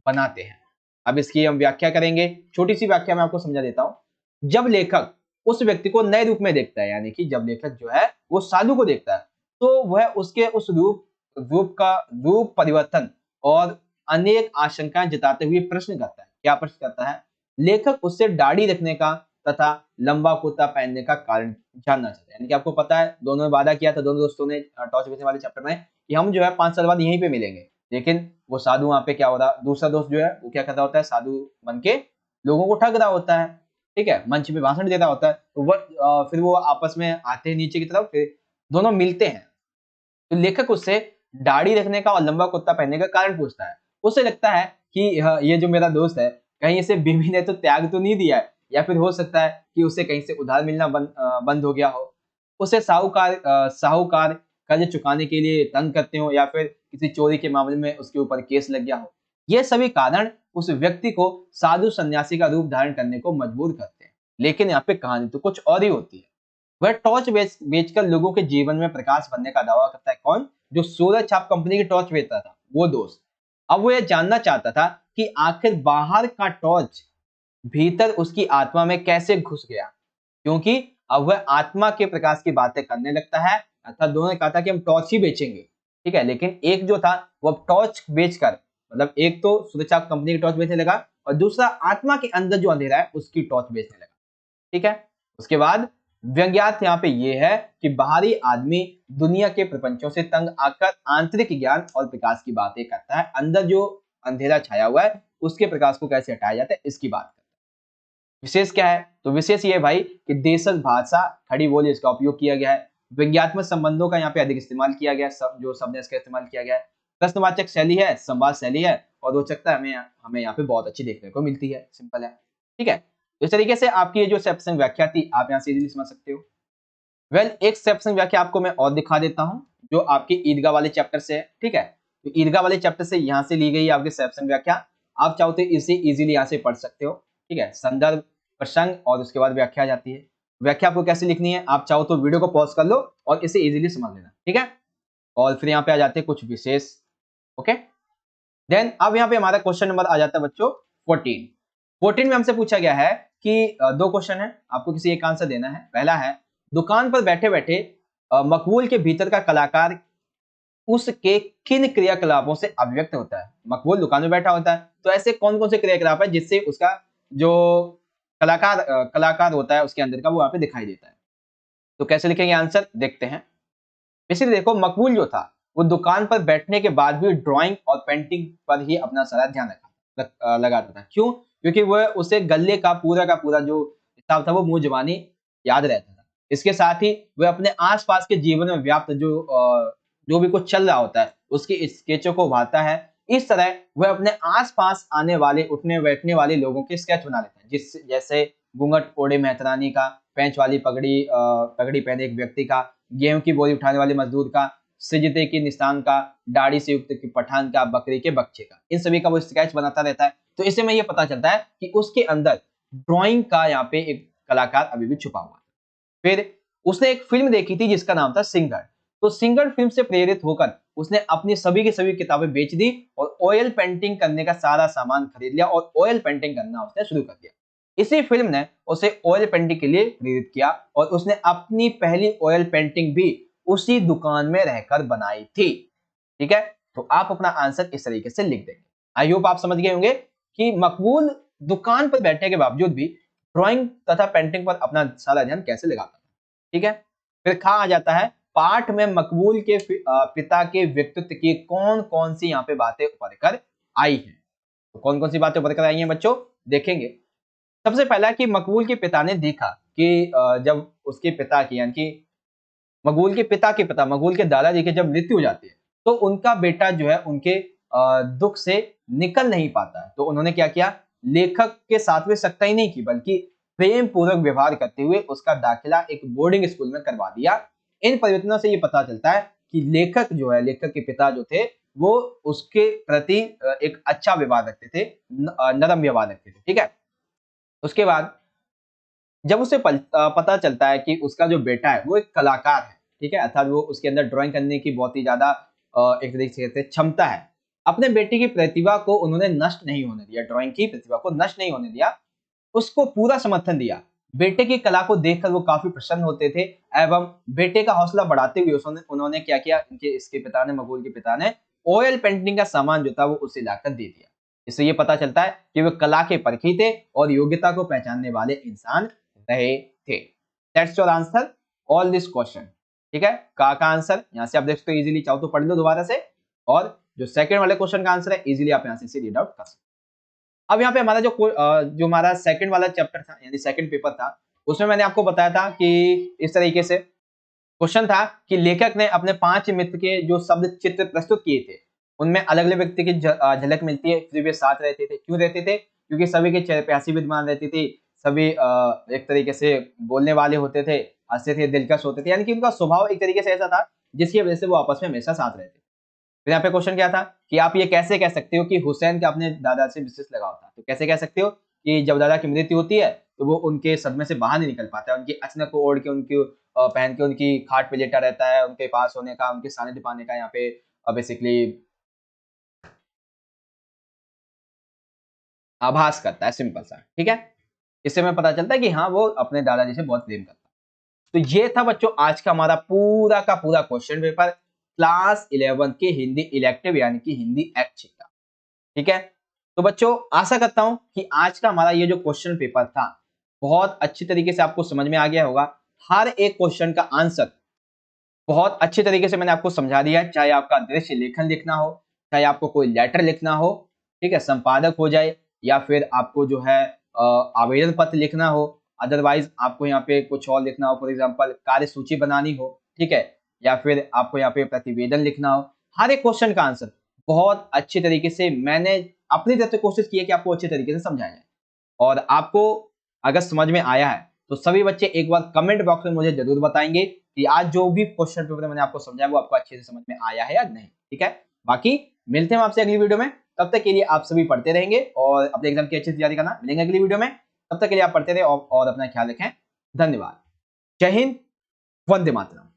बनाते हैं। अब इसकी हम व्याख्या करेंगे, छोटी सी व्याख्या मैं आपको समझा देता हूं। जब लेखक उस व्यक्ति को नए रूप में देखता है, यानी कि जब लेखक जो है वो साधु को देखता है, तो वह उसके उस रूप परिवर्तन और अनेक आशंकाएं जताते हुए प्रश्न करता है। क्या प्रश्न करता है? लेखक उससे दाढ़ी रखने का तथा लंबा कुर्ता पहनने का कारण जानना चाहता है। यानी कि आपको पता है दोनों ने वादा किया था, दोनों दोस्तों ने टॉर्च बेचने वाले चैप्टर में, कि हम जो है 5 साल बाद यहीं पे मिलेंगे। लेकिन वो साधु वहां पे क्या हो रहा, दूसरा दोस्त जो है वो क्या कर रहा होता है, साधु बन के लोगों को ठग रहा होता है। ठीक है, मंच में भाषण दे रहा होता है। तो फिर वो आपस में आते हैं नीचे की तरफ, फिर दोनों मिलते हैं। तो लेखक उससे दाढ़ी रखने का और लंबा कुर्ता पहनने का कारण पूछता है। उसे लगता है कि ये जो मेरा दोस्त है, कहीं इसे बीवी ने तो त्याग तो नहीं दिया है, या फिर हो सकता है कि उसे कहीं से उधार मिलना बंद हो गया हो, उसे साहूकार कर्ज चुकाने के लिए तंग करते हो, या फिर किसी चोरी के मामले में उसके ऊपर केस लग गया हो। ये सभी कारण उस व्यक्ति को साधु सन्यासी का रूप धारण करने को मजबूर करते हैं। लेकिन यहाँ पे कहानी तो कुछ और ही होती है। वह टॉर्च बेचकर लोगों के जीवन में प्रकाश भरने का दावा करता है। कौन? जो सूरज छाप कंपनी की टॉर्च बेचता था, वो दोस्त। अब वो ये जानना चाहता था कि आखिर बाहर का टॉर्च भीतर उसकी आत्मा में कैसे घुस गया, क्योंकि अब वह आत्मा के प्रकाश की बातें करने लगता है। अर्थात दोनों ने कहा था कि हम टॉर्च ही बेचेंगे, ठीक है, लेकिन एक जो था वो टॉर्च बेचकर, मतलब एक तो सूरज छाप कंपनी की टॉर्च बेचने लगा, और दूसरा आत्मा के अंदर जो अंधेरा है उसकी टॉर्च बेचने लगा। ठीक है, उसके बाद व्यंग्यार्थ यहाँ पे ये है कि बाहरी आदमी दुनिया के प्रपंचों से तंग आकर आंतरिक ज्ञान और प्रकाश की बातें करता है। अंदर जो अंधेरा छाया हुआ है उसके प्रकाश को कैसे हटाया जाता है, इसकी बात करता है। विशेष क्या है? तो विशेष ये है भाई कि देशज भाषा खड़ी बोली इसका उपयोग किया गया है। व्यंग्यात्मक संबंधों का यहाँ पे अधिक इस्तेमाल किया गया है, जो शब्द है इसका इस्तेमाल किया गया है। प्रश्नवाचक शैली है, संवाद शैली है, और रोचकता हमें यहाँ पे बहुत अच्छी देखने को मिलती है। सिंपल है। ठीक है, इस तरीके से आपकी ये जो सैमसंग व्याख्या थी आप यहाँ से इजीली समझ सकते हो। एक सैमसंग व्याख्या आपको मैं और दिखा देता हूँ जो आपकी ईदगाह वाले चैप्टर से है। ठीक है, तो ईदगाह वाले चैप्टर से यहाँ से ली गई है आपकी सैमसंग व्याख्या। आप चाहो तो इसे इजीली यहाँ से पढ़ सकते हो। ठीक है, संदर्भ, प्रसंग और उसके बाद व्याख्या आ जाती है। व्याख्या आपको कैसे लिखनी है, आप चाहो तो वीडियो को पॉज कर लो और इसे इजीली समझ लेना। ठीक है, और फिर यहाँ पे आ जाते हैं कुछ विशेष। ओके, देन अब यहाँ पे हमारा क्वेश्चन नंबर आ जाता है बच्चों 14 में हमसे पूछा गया है कि दो क्वेश्चन है, आपको किसी एक आंसर देना है। पहला है, दुकान पर बैठे बैठे मकबूल के भीतर का कलाकार उसके किन क्रियाकलापों से अभिव्यक्त होता है? मकबूल दुकान में बैठा होता है, तो ऐसे कौन कौन से क्रियाकलाप है जिससे उसका जो कलाकार होता है उसके अंदर का वो यहाँ पे दिखाई देता है। तो कैसे लिखेंगे आंसर, देखते हैं। इसलिए देखो, मकबूल जो था वो दुकान पर बैठने के बाद भी ड्राइंग और पेंटिंग पर ही अपना सारा ध्यान लगाता था। क्यों? क्योंकि वह उसे गले का पूरा जो हिसाब था वो मुंह जबानी याद रहता था। इसके साथ ही वह अपने आसपास के जीवन में व्याप्त जो भी कुछ चल रहा होता है उसके स्केचों को उभारता है। इस तरह वह अपने आसपास आने वाले, उठने बैठने वाले लोगों के स्केच बना लेता है, जैसे घूंघट ओढ़े मेहतरानी का, पेंच वाली पगड़ी पहने एक व्यक्ति का, गेहूं की बोरी उठाने वाले मजदूर का, सिजदे की निशान का, दाढ़ी से युक्त की पठान का, बकरी के बच्चे का, इन सभी का वो स्केच बनाता रहता है। तो इससे में ये पता चलता है कि उसके अंदर ड्राइंग का यहाँ पे एक कलाकार अभी भी छुपा हुआ है। फिर उसने एक फिल्म देखी थी जिसका नाम था सिंगर। तो सिंगल फिल्म से प्रेरित होकर उसने अपनी सभी की सभी किताबें बेच दी और ऑयल पेंटिंग करने का सारा सामान खरीद लिया और ऑयल पेंटिंग करना उसने शुरू कर दिया। इसी फिल्म ने उसे ऑयल पेंटिंग के लिए प्रेरित किया और उसने अपनी पहली ऑयल पेंटिंग भी उसी दुकान में रहकर बनाई थी। ठीक है, तो आप अपना आंसर इस तरीके से लिख देंगे। आई होप आप समझ गए होंगे कि मकबूल दुकान पर बैठने के बावजूद भी ड्राइंग तथा पेंटिंग पर अपना सारा ध्यान कैसे लगाता था। ठीक है, फिर खा आ जाता है पाठ में मकबूल के पिता के व्यक्तित्व की कौन कौन सी यहाँ पे बातें उभर कर आई हैं। तो कौन कौन सी बातें उभर कर आई हैं बच्चों, देखेंगे। सबसे पहला कि मकबूल के पिता ने देखा कि जब उसके पिता की यानी कि मकबूल के पिता के पिता मकबूल के दादाजी की जब मृत्यु हो जाती है तो उनका बेटा जो है उनके दुख से निकल नहीं पाता है। तो उन्होंने क्या किया, लेखक के साथ में सख्ताई नहीं की बल्कि प्रेम पूर्वक व्यवहार करते हुए उसका दाखिला एक बोर्डिंग स्कूल में करवा दिया। इन परिवर्तनों से ये पता चलता है कि लेखक जो है, लेखक के पिता जो थे वो उसके प्रति एक अच्छा व्यवहार रखते थे, नरम व्यवहार रखते थे। ठीक है, उसके बाद जब उसे पता चलता है कि उसका जो बेटा है वो एक कलाकार है, ठीक है, अर्थात वो उसके अंदर ड्राइंग करने की बहुत ही ज्यादा एक तरीके से क्षमता है। अपने बेटे की प्रतिभा को उन्होंने नष्ट नहीं होने दिया, ड्राइंग की प्रतिभा को नष्ट नहीं होने दिया, उसको पूरा समर्थन दिया। बेटे की कला को देखकर वो काफी प्रसन्न होते थे एवं बेटे का हौसला बढ़ाते हुए उन्होंने क्या किया, इनके इसके पिता ने, मकबूल के पिता ने ऑयल पेंटिंग का सामान जो था वो उसे लाकर दे दिया। इससे ये पता चलता है कि वे कला के परखी थे और योग्यता को पहचानने वाले इंसान रहे थे। That's your answer all this question. ठीक है, का आंसर यहां से आप देख सकते हो, इजीली चाहो तो पढ़ लो दोबारा से, और जो सेकंड वाले क्वेश्चन का आंसर है इजीली आप यहां से रीड आउट कर सकते हो। अब यहाँ पे हमारा जो हमारा सेकंड वाला चैप्टर था यानी सेकंड पेपर था, उसमें मैंने आपको बताया था कि इस तरीके से क्वेश्चन था कि लेखक ने अपने 5 मित्र के जो शब्द चित्र प्रस्तुत किए थे उनमें अलग अलग व्यक्ति की झलक मिलती है, फिर वे साथ रहते थे। क्यों रहते थे? क्योंकि सभी के चेहरे पे हंसी विद्यमान रहती थी, सभी एक तरीके से बोलने वाले होते थे, हंसते थे, दिलकश होते थे, यानी कि उनका स्वभाव एक तरीके से ऐसा था जिसकी वजह से वो आपस में हमेशा साथ रहते थे। फिर यहाँ पे क्वेश्चन क्या था कि आप ये कैसे कह सकते हो कि हुसैन का अपने दादा से विशेष लगाव था। तो कैसे कह सकते हो कि जब दादा की मृत्यु होती है तो वो उनके सदमे से बाहर नहीं निकल पाता है, उनकी अचनक को ओढ़ के उनकी पहन के उनकी खाट पे लेटा रहता है, उनके पास होने का, उनके सानिध्य पाने का यहाँ पे बेसिकली आभास करता है, सिंपल सा। ठीक है, इससे हमें पता चलता है कि हाँ वो अपने दादाजी से बहुत प्रेम करता है। तो ये था बच्चों आज का हमारा पूरा का पूरा क्वेश्चन पेपर क्लास 11 के हिंदी इलेक्टिव यानी कि हिंदी ऐच्छिक का। ठीक है, तो बच्चों आशा करता हूं कि आज का हमारा ये जो क्वेश्चन पेपर था बहुत अच्छी तरीके से आपको समझ में आ गया होगा। हर एक क्वेश्चन का आंसर बहुत अच्छे तरीके से मैंने आपको समझा दिया है, चाहे आपका दृश्य लेखन लिखना हो, चाहे आपको कोई लेटर लिखना हो, ठीक है, संपादक हो जाए, या फिर आपको जो है आवेदन पत्र लिखना हो, अदरवाइज आपको यहाँ पे कुछ और लिखना हो, फॉर एग्जाम्पल कार्यसूची बनानी हो, ठीक है, या फिर आपको यहाँ पे प्रतिवेदन लिखना हो, हर एक क्वेश्चन का आंसर बहुत अच्छे तरीके से मैंने अपनी तरफ से कोशिश की है कि आपको अच्छे तरीके से समझाया जाए। और आपको अगर समझ में आया है तो सभी बच्चे एक बार कमेंट बॉक्स में मुझे जरूर बताएंगे कि आज जो भी क्वेश्चन पेपर मैंने आपको समझाया वो आपको अच्छे से समझ में आया है या नहीं। ठीक है, बाकी मिलते हैं आपसे अगली वीडियो में, तब तक के लिए आप सभी पढ़ते रहेंगे और अपने एग्जाम की अच्छी तैयारी करना। मिलेंगे अगली वीडियो में, तब तक के लिए आप पढ़ते रहे और अपना ख्याल रखें। धन्यवाद। जय हिंद, वंदे मातरम।